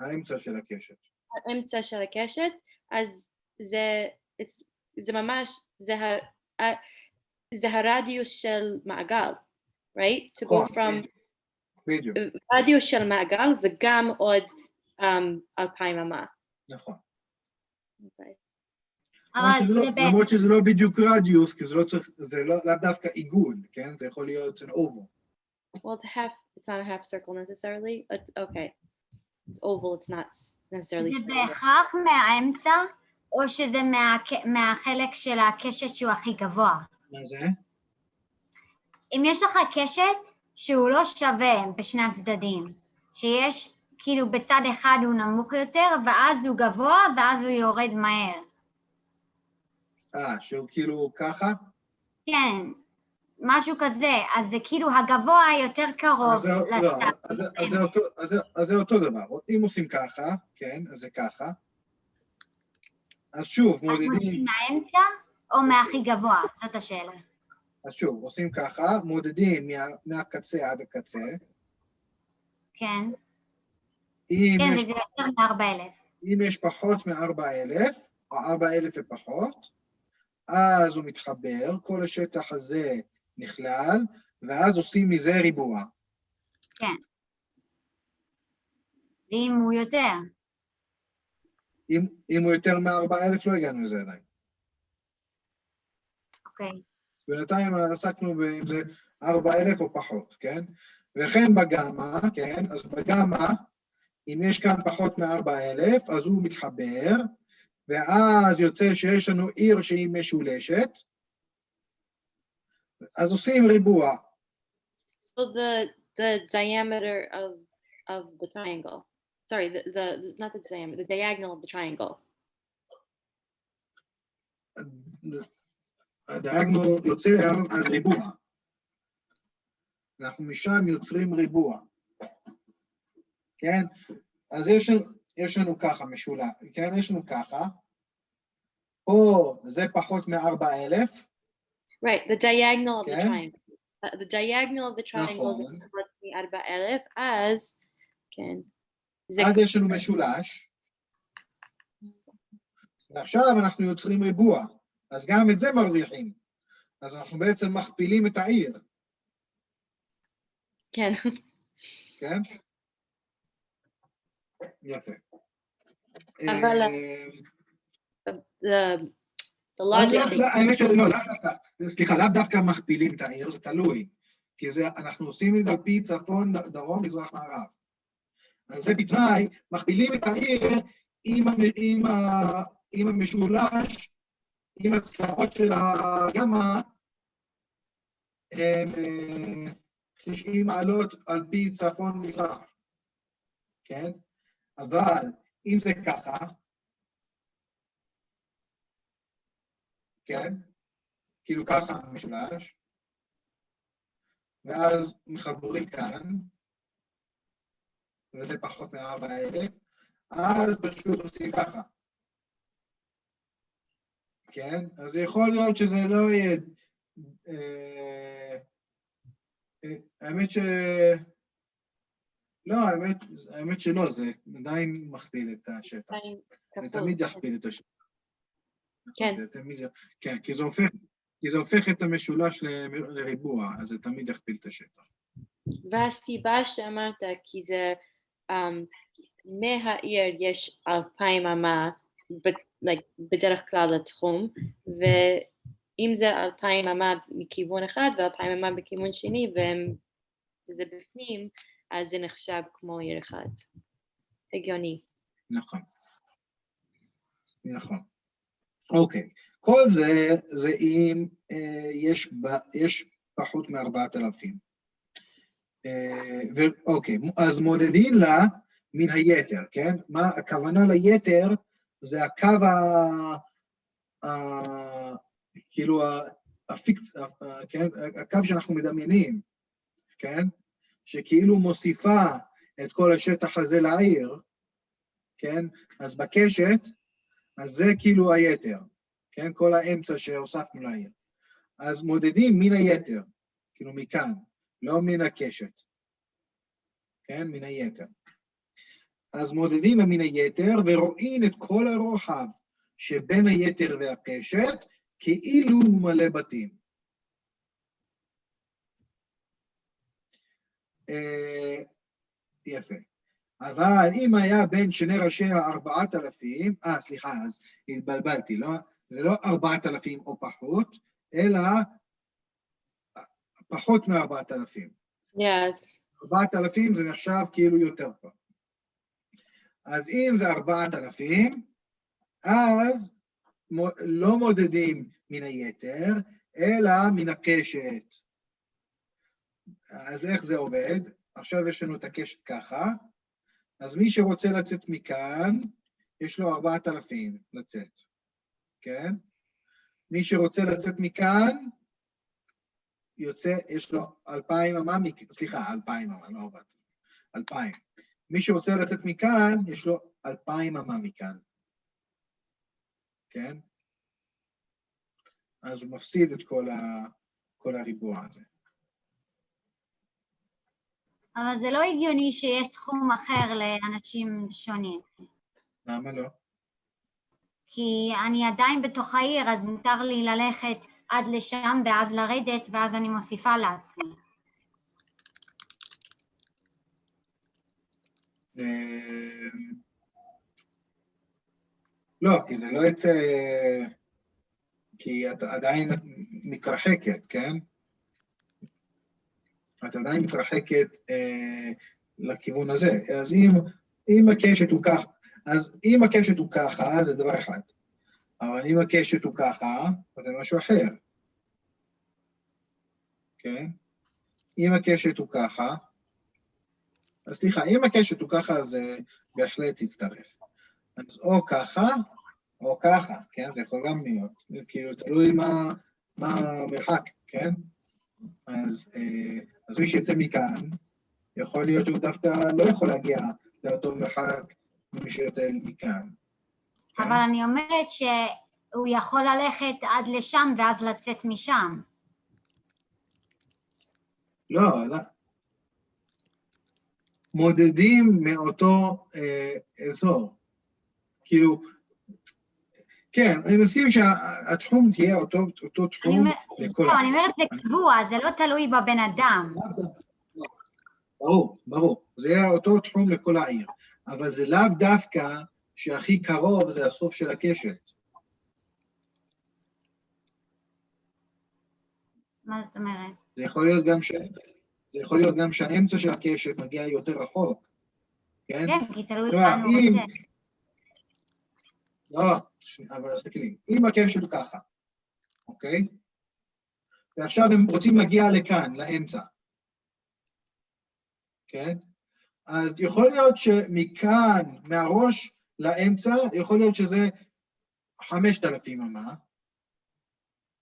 Speaker 1: האמצע של הקשת.
Speaker 2: האמצע של הקשת, אז זה ממש זה הרדיוס של מעגל, right? To go from
Speaker 1: בדיוק.
Speaker 2: רדיוס של מעגל וגם עוד 2,000 אמה.
Speaker 1: נכון.
Speaker 2: Okay.
Speaker 1: למרות שזה לא בדיוק רדיוס, כי זה לא דווקא עיגול, כן? זה יכול להיות an oval.
Speaker 2: Well, it's not a half circle necessarily. It's okay. It's oval, it's not necessarily
Speaker 3: זה
Speaker 2: square.
Speaker 3: בהכרח מהאמצע, או שזה מהחלק של הקשת שהוא הכי גבוה?
Speaker 1: מה זה?
Speaker 3: אם יש לך קשת שהוא לא שווה בשני הצדדים, שיש כאילו בצד אחד הוא נמוך יותר, ואז הוא גבוה, ואז הוא יורד מהר. שהוא כאילו ככה? כן, משהו כזה, אז זה כאילו הגבוה יותר קרוב לצד.
Speaker 1: אז זה אותו דבר, אם עושים ככה, כן, אז זה ככה. אז שוב, מודדים...
Speaker 3: אז עושים מהאמצע או מהכי גבוה? זאת השאלה.
Speaker 1: אז שוב, עושים ככה, מודדים מהקצה עד הקצה.
Speaker 3: כן. כן, וזה יותר מ4,000.
Speaker 1: אם יש פחות מ4,000, או 4,000 ופחות, אז הוא מתחבר, כל השטח הזה נכלל, ואז עושים מזה ריבוע.
Speaker 3: כן. ואם הוא יותר?
Speaker 1: אם הוא יותר מ4,000, לא הגענו לזה עדיין.
Speaker 3: אוקיי.
Speaker 1: בינתיים עסקנו אם זה 4,000 או פחות, כן? וכן בגמא, כן? אז בגמא, אם יש כאן פחות מ4,000, אז הוא מתחבר, ואז יוצא שיש לנו עיר שהיא משולשת, אז עושים ריבוע.
Speaker 2: So the diameter of the triangle. sorry, not the diameter, the diagonal of the triangle.
Speaker 1: הדיאגונל יוצר אז ריבוע. אנחנו משם יוצרים ריבוע. כן? אז יש לנו ככה משולש, כן? יש לנו ככה. פה זה פחות מ-4,000.
Speaker 2: Right, the diagonal of the
Speaker 1: כן?
Speaker 2: triangle. The diagonal of the triangle is
Speaker 1: נכון.
Speaker 2: פחות מ-4,000, אז, כן.
Speaker 1: אז יש לנו משולש. ועכשיו אנחנו יוצרים ריבוע. אז גם את זה מרוויחים. אז אנחנו בעצם מכפילים את העיר.
Speaker 2: כן.
Speaker 1: כן? יפה.
Speaker 2: אבל the logic...
Speaker 1: האמת שלא, סליחה, לאו דווקא מכפילים את העיר, זה תלוי. כי אנחנו עושים את זה על פי צפון, דרום, מזרח, מערב. אז זה בתנאי, מכפילים את העיר עם המשולש, עם הצלעות של הגמא, 90 מעלות על פי צפון מזרח. כן? אבל אם זה ככה, כן? כאילו ככה משולש, ואז מחברים כאן, וזה פחות מ-4,000, אז פשוט עושים ככה. כן? אז יכול להיות שזה לא יהיה... האמת לא, האמת שלא, זה עדיין מכפיל את השטח. זה תמיד יכפיל את השטח.
Speaker 2: כן.
Speaker 1: כן, כי זה הופך את המשולש לריבוע, אז זה תמיד יכפיל את השטח.
Speaker 2: והסיבה שאמרת, כי זה מהעיר יש 2,000 אמה בדרך כלל לתחום, ואם זה 2,000 אמה מכיוון אחד ו2,000 אמה בכיוון שני, וזה בפנים, אז זה נחשב כמו עיר אחד. הגיוני.
Speaker 1: נכון. נכון. אוקיי. כל זה אם יש פחות מ-4,000. אוקיי, אז מודדים לה מן היתר, כן? מה הכוונה ליתר? זה הקו כאילו הפיקס, כן? הקו שאנחנו מדמיינים, כן? שכאילו מוסיפה את כל השטח הזה לעיר, כן? אז בקשת, אז זה כאילו היתר, כן? כל האמצע שהוספנו לעיר. אז מודדים מן היתר, כאילו מכאן, לא מן הקשת, כן? מן היתר. אז מודדים מן היתר ורואים את כל הרוחב שבין היתר והקשת, כאילו הוא מלא בתים. יפה. אבל אם היה בין שני ראשי 4,000, סליחה, אז התבלבלתי, לא? זה לא 4,000 או פחות, אלא פחות מ-4,000.
Speaker 2: Yes.
Speaker 1: 4,000 זה נחשב כאילו יותר פה. אז אם זה 4,000, אז לא מודדים מן היתר, אלא מן הקשת. אז איך זה עובד? עכשיו יש לנו את הקשת ככה, אז מי שרוצה לצאת מכאן, יש לו 4,000 לצאת, כן? מי שרוצה לצאת מכאן, יוצא, יש לו 2,000 אמה, סליחה, 2,000 אמה, לא 4,000, 2,000. מי שרוצה לצאת מכאן, יש לו 2,000 אמה מכאן, כן? אז הוא מפסיד את כל הריבוע הזה.
Speaker 3: אבל זה לא הגיוני שיש תחום אחר לאנשים שונים.
Speaker 1: למה לא?
Speaker 3: כי אני עדיין בתוך העיר, אז מותר לי ללכת עד לשם ואז לרדת, ואז אני מוסיפה לעצמי.
Speaker 1: לא, כי זה לא יצא... כי את עדיין מתרחקת, כן? את עדיין מתרחקת לכיוון הזה. אז אם הקשת הוא ככה, אז אם הקשת הוא ככה, זה דבר אחד. אבל אם הקשת הוא ככה, אז זה משהו אחר. כן? אם הקשת הוא ככה, אז סליחה, אם הקשת הוא ככה, בהחלט יצטרף. אז או ככה, או ככה, כן? זה יכול גם להיות. כאילו, תלוי מה המרחק, כן? אז מי שיוצא מכאן, יכול להיות שהוא דווקא לא יכול להגיע לאותו מרחק ממי שיוצא מכאן. כן?
Speaker 3: אבל אני אומרת שהוא יכול ללכת עד לשם ואז לצאת משם.
Speaker 1: לא, לא. מודדים מאותו אזור. כאילו, כן, אני מסכים שהתחום תהיה אותו תחום לכל
Speaker 3: אני אומרת זה קבוע, זה לא תלוי בבן אדם.
Speaker 1: ברור, זה יהיה אותו תחום לכל העיר, אבל זה לאו דווקא שהכי קרוב זה הסוף של הקשת.
Speaker 3: מה זאת אומרת?
Speaker 1: זה יכול להיות גם שהאמצע של הקשת מגיע יותר רחוק, כן?
Speaker 3: כן, כי תלוי לאן הוא רוצה.
Speaker 1: לא, אבל תסתכלי, אם הקשת הוא ככה, אוקיי? ועכשיו הם רוצים להגיע לכאן, לאמצע, כן? אז יכול להיות שמכאן, מהראש לאמצע, יכול להיות שזה 5,000 אמה,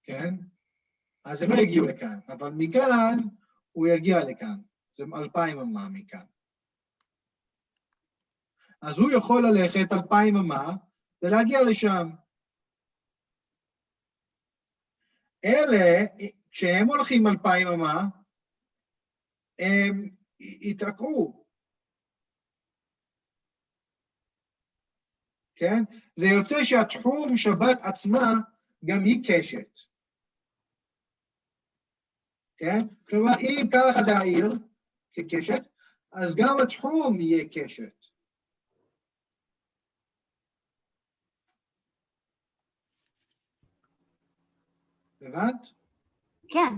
Speaker 1: כן? אז הם לא יגיעו לכאן, אבל מכאן הוא יגיע לכאן, זה 2,000 אמה מכאן. אז הוא יכול ללכת 2,000 אמה ולהגיע לשם. אלה, כשהם הולכים 2,000 אמה, הם יתעקעו. כן? זה יוצא שהתחום שבת עצמה גם היא קשת. כן? כלומר, אם ככה זה העיר כקשת, אז גם התחום יהיה קשת. הבנת?
Speaker 3: כן.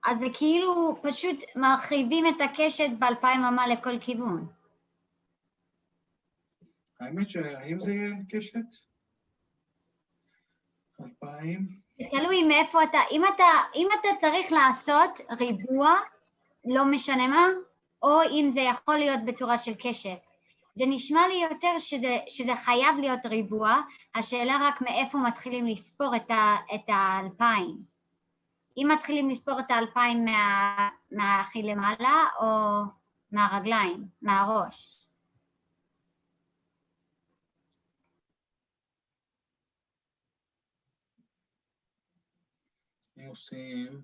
Speaker 3: אז זה כאילו פשוט מרחיבים את הקשת ב2,000 אמה לכל כיוון.
Speaker 1: האמת שהאם זה יהיה קשת? 2,000?
Speaker 3: תלוי מאיפה אתה, אם אתה צריך לעשות ריבוע, לא משנה מה, או אם זה יכול להיות בצורה של קשת. זה נשמע לי יותר שזה חייב להיות ריבוע, השאלה רק מאיפה מתחילים לספור את 2,000. אם מתחילים לספור את 2,000 מהכי למעלה, או מהרגליים, מהראש.
Speaker 1: עושים...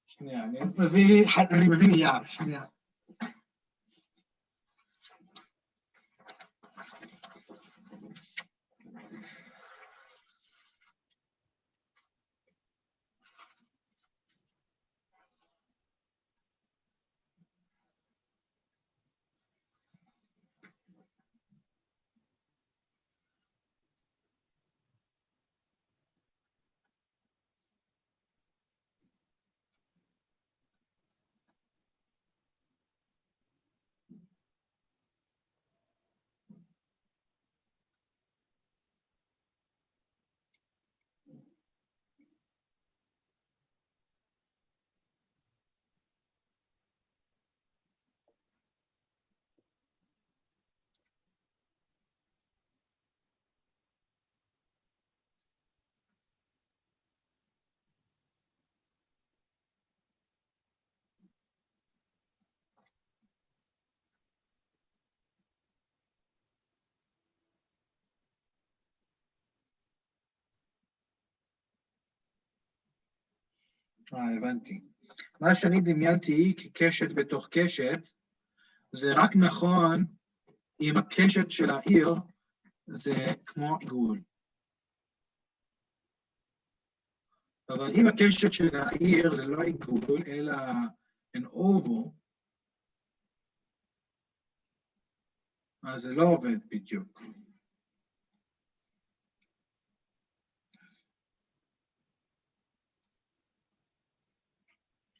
Speaker 1: שנייה, אני מביא נייר, שנייה. הבנתי. מה שאני דמיינתי כקשת בתוך קשת, זה רק נכון אם הקשת של העיר זה כמו עיגול. אבל אם הקשת של העיר זה לא עיגול, אלא an oval, אז זה לא עובד בדיוק.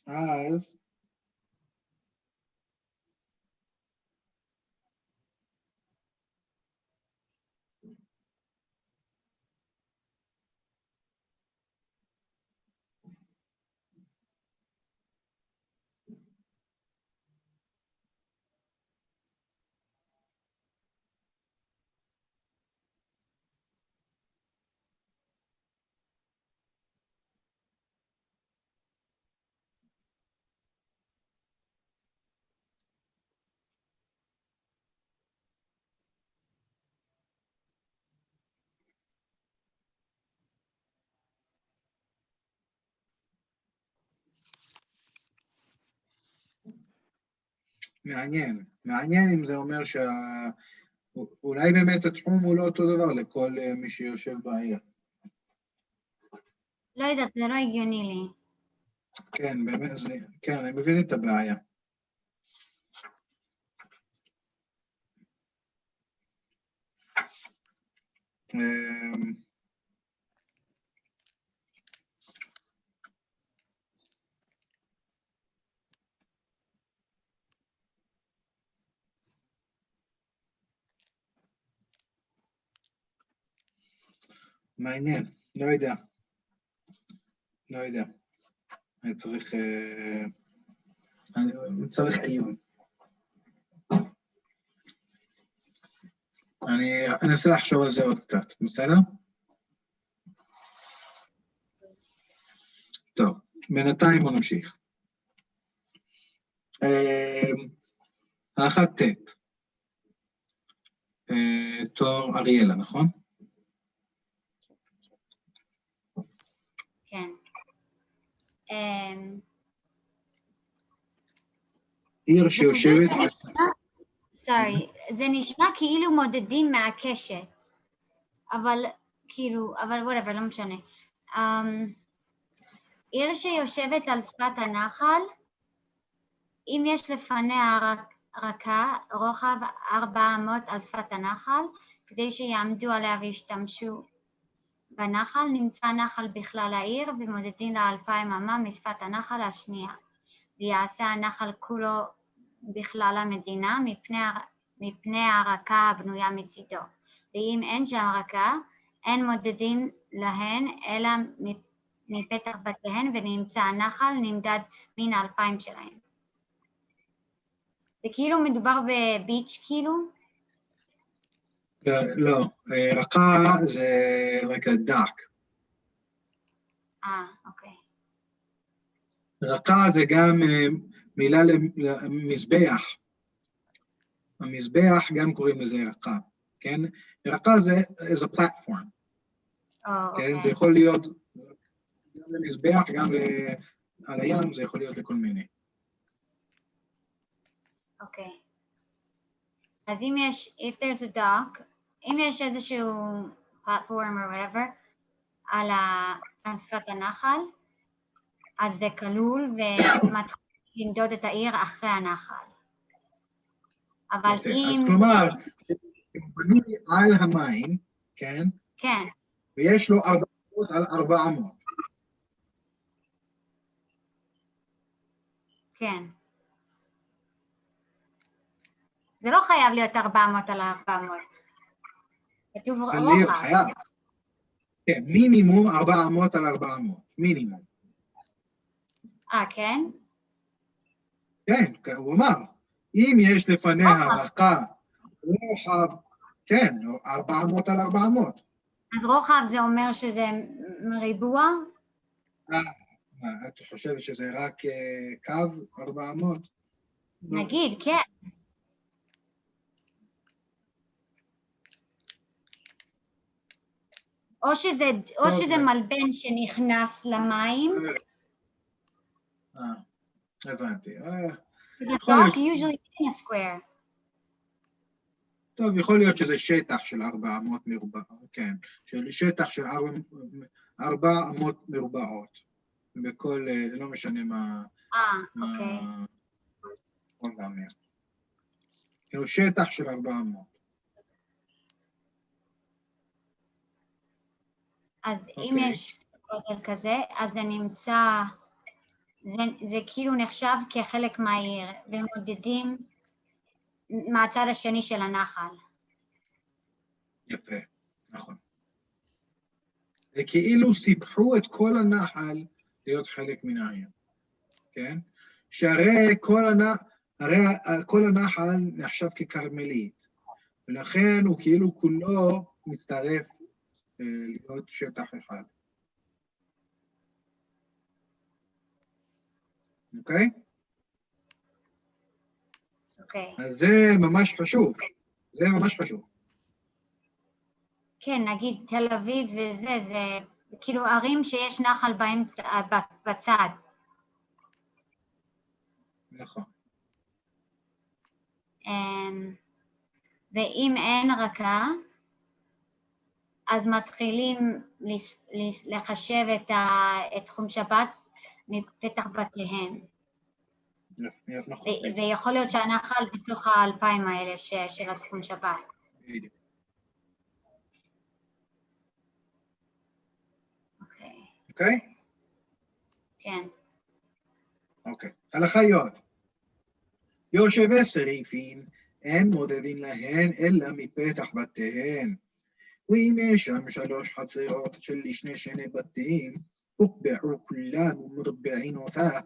Speaker 1: אז מעניין. מעניין אם זה אומר אולי באמת התחום הוא לא אותו דבר לכל מי שיושב בעיר.
Speaker 3: לא יודעת, זה לא הגיוני לי.
Speaker 1: כן, באמת, כן, אני מבין את הבעיה. מעניין, לא יודע. לא יודע. אני צריך עיון. אני אנסה לחשוב על זה עוד קצת, בסדר? טוב, בינתיים בוא נמשיך. הלכה ט', תואר אריאלה, נכון?
Speaker 3: כן.
Speaker 1: עיר שיושבת...
Speaker 3: סורי, זה נשמע כאילו מודדים מהקשת, אבל כאילו, אבל whatever, לא משנה. עיר שיושבת על שפת הנחל, אם יש לפניה רקה, רוחב 400 על שפת הנחל, כדי שיעמדו עליה וישתמשו בנחל, נמצא נחל בכלל העיר ומודדים ל2,000 אמה משפת הנחל השנייה. ויעשה הנחל כולו בכלל המדינה מפני הרקה הבנויה מצידו. ואם אין שם רקה, אין מודדים להן אלא מפתח בתיהן, ונמצא הנחל נמדד מן 2,000 שלהם. זה כאילו מדובר בביץ' כאילו?
Speaker 1: לא, רקה זה like a duck.
Speaker 3: אוקיי.
Speaker 1: רקה זה גם מילה למזבח. המזבח גם קוראים לזה רקה, כן? רקה זה is a platform. כן? זה יכול להיות גם למזבח, גם על הים, זה יכול להיות לכל מיני.
Speaker 3: אוקיי. אז אם יש, if there's a dock, אם יש איזשהו platform or whatever, על שפת הנחל, אז זה כלול ומתחיל למדוד את העיר אחרי הנחל. אבל אם...
Speaker 1: אז כלומר, הוא בנוי על המים, כן?
Speaker 3: כן.
Speaker 1: ויש לו 400 על 400.
Speaker 3: כן. זה לא חייב להיות 400 על 400. כתוב רוחב.
Speaker 1: חייב. כן, מינימום 400 על 400. מינימום.
Speaker 3: כן?
Speaker 1: כן, הוא אמר. אם יש לפניה רקה, רוחב, כן, 400 על 400.
Speaker 3: אז רוחב זה אומר שזה ריבוע?
Speaker 1: את חושבת שזה רק קו 400?
Speaker 3: נגיד, כן. או שזה מלבן שנכנס למים.
Speaker 1: הבנתי.
Speaker 3: usually in a square.
Speaker 1: טוב, יכול להיות שזה שטח של 400 מרובע, כן, שטח של 400 מרובעות, בכל, לא משנה מה,
Speaker 3: אוקיי.
Speaker 1: כל פעמים. כאילו שטח של 400.
Speaker 3: אז אם יש גודל כזה, אז זה נמצא, זה כאילו נחשב כחלק מהעיר, ומודדים מהצד השני של הנחל.
Speaker 1: יפה, נכון. וכאילו סיפחו את כל הנחל להיות חלק מן העיר, כן? שהרי כל הנחל נחשב כקרמלית, ולכן הוא כאילו כולו מצטרף להיות שטח אחד. אוקיי?
Speaker 3: אוקיי.
Speaker 1: אז זה ממש חשוב. זה ממש חשוב.
Speaker 3: כן, נגיד תל אביב וזה, זה כאילו ערים שיש נחל בצד.
Speaker 1: נכון.
Speaker 3: ואם אין רקע, אז מתחילים לחשב את תחום שבת מפתח בתיהם.
Speaker 1: נכון.
Speaker 3: ויכול להיות שהנחל בתוך ה2,000 האלה של התחום שבת.
Speaker 1: בדיוק. אוקיי?
Speaker 3: כן.
Speaker 1: אוקיי. הלכה י' יושבי שריפין אין מודדין להן אלא מפתח בתיהן. ואם יש שם 3 חצרות של שני בתים, הוקבעו כולם ומרבעין אותה,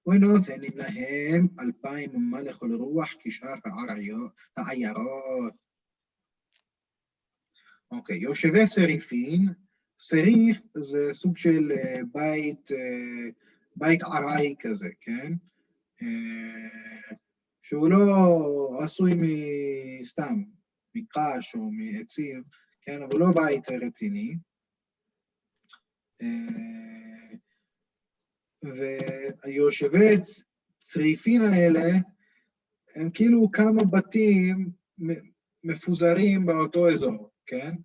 Speaker 1: ונותנים להם 2,000 אמה לכל רוח כשאר העיירות. אוקיי, יושבי שריפין, שריף זה סוג של בית עראי כזה, כן? שהוא לא עשוי מסתם, מקש או מעצים, כן? אבל לא בית רציני. והיושבי צריפין האלה, הם כאילו כמה בתים מפוזרים באותו אזור, כן?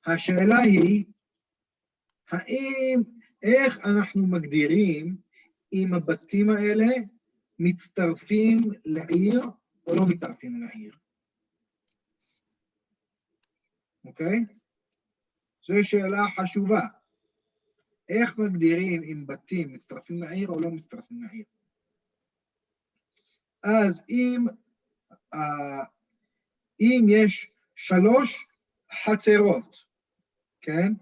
Speaker 1: השאלה היא, איך אנחנו מגדירים אם הבתים האלה מצטרפים לעיר או לא מצטרפים לעיר? אוקיי? זו שאלה חשובה. איך מגדירים אם בתים מצטרפים לעיר או לא מצטרפים לעיר? אז אם יש 3 חצרות, כן?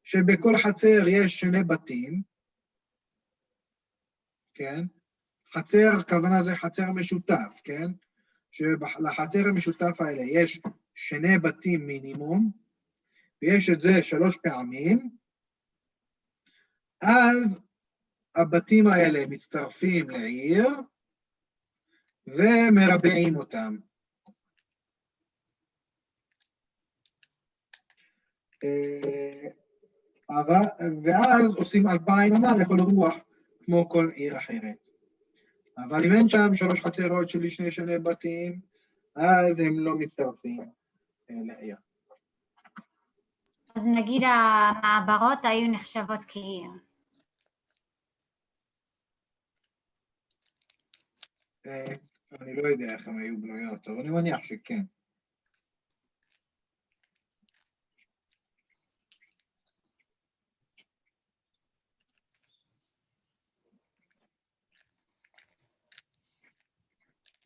Speaker 1: שבכל חצר יש 2 בתים, כן? חצר, הכוונה זה חצר משותף, כן? שלחצר המשותף האלה יש 2 בתים מינימום, ויש את זה 3 פעמים, אז הבתים האלה מצטרפים לעיר, ומרבעים אותם. ואז עושים 2,000 אמה לכל רוח, כמו כל עיר אחרת. אבל אם אין שם 3 חצרות של שני בתים, אז הם לא מצטרפים לעיר.
Speaker 3: אז נגיד המעברות היו נחשבות כעיר.
Speaker 1: אני לא יודע איך הם היו בנויות, אבל אני מניח שכן.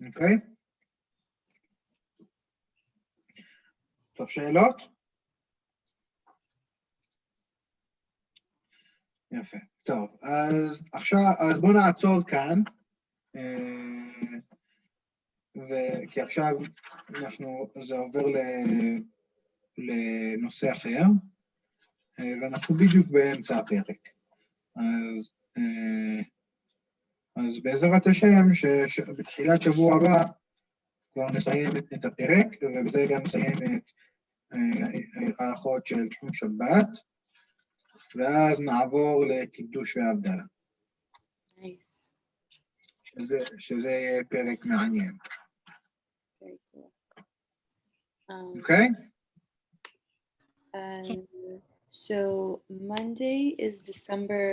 Speaker 1: אוקיי? טוב, שאלות? יפה. טוב, אז עכשיו, אז בואו נעצור כאן. כי עכשיו זה עובר לנושא אחר, ואנחנו בדיוק באמצע הפרק. אז בעזרת השם, שבתחילת שבוע הבא כבר נסיים את הפרק, ובזה גם נסיים את ההלכות של תחום שבת, ואז נעבור לקידוש והבדלה.
Speaker 2: Nice.
Speaker 1: שזה יהיה פרק מעניין.
Speaker 2: Very cool.
Speaker 1: אוקיי?
Speaker 2: So Monday is December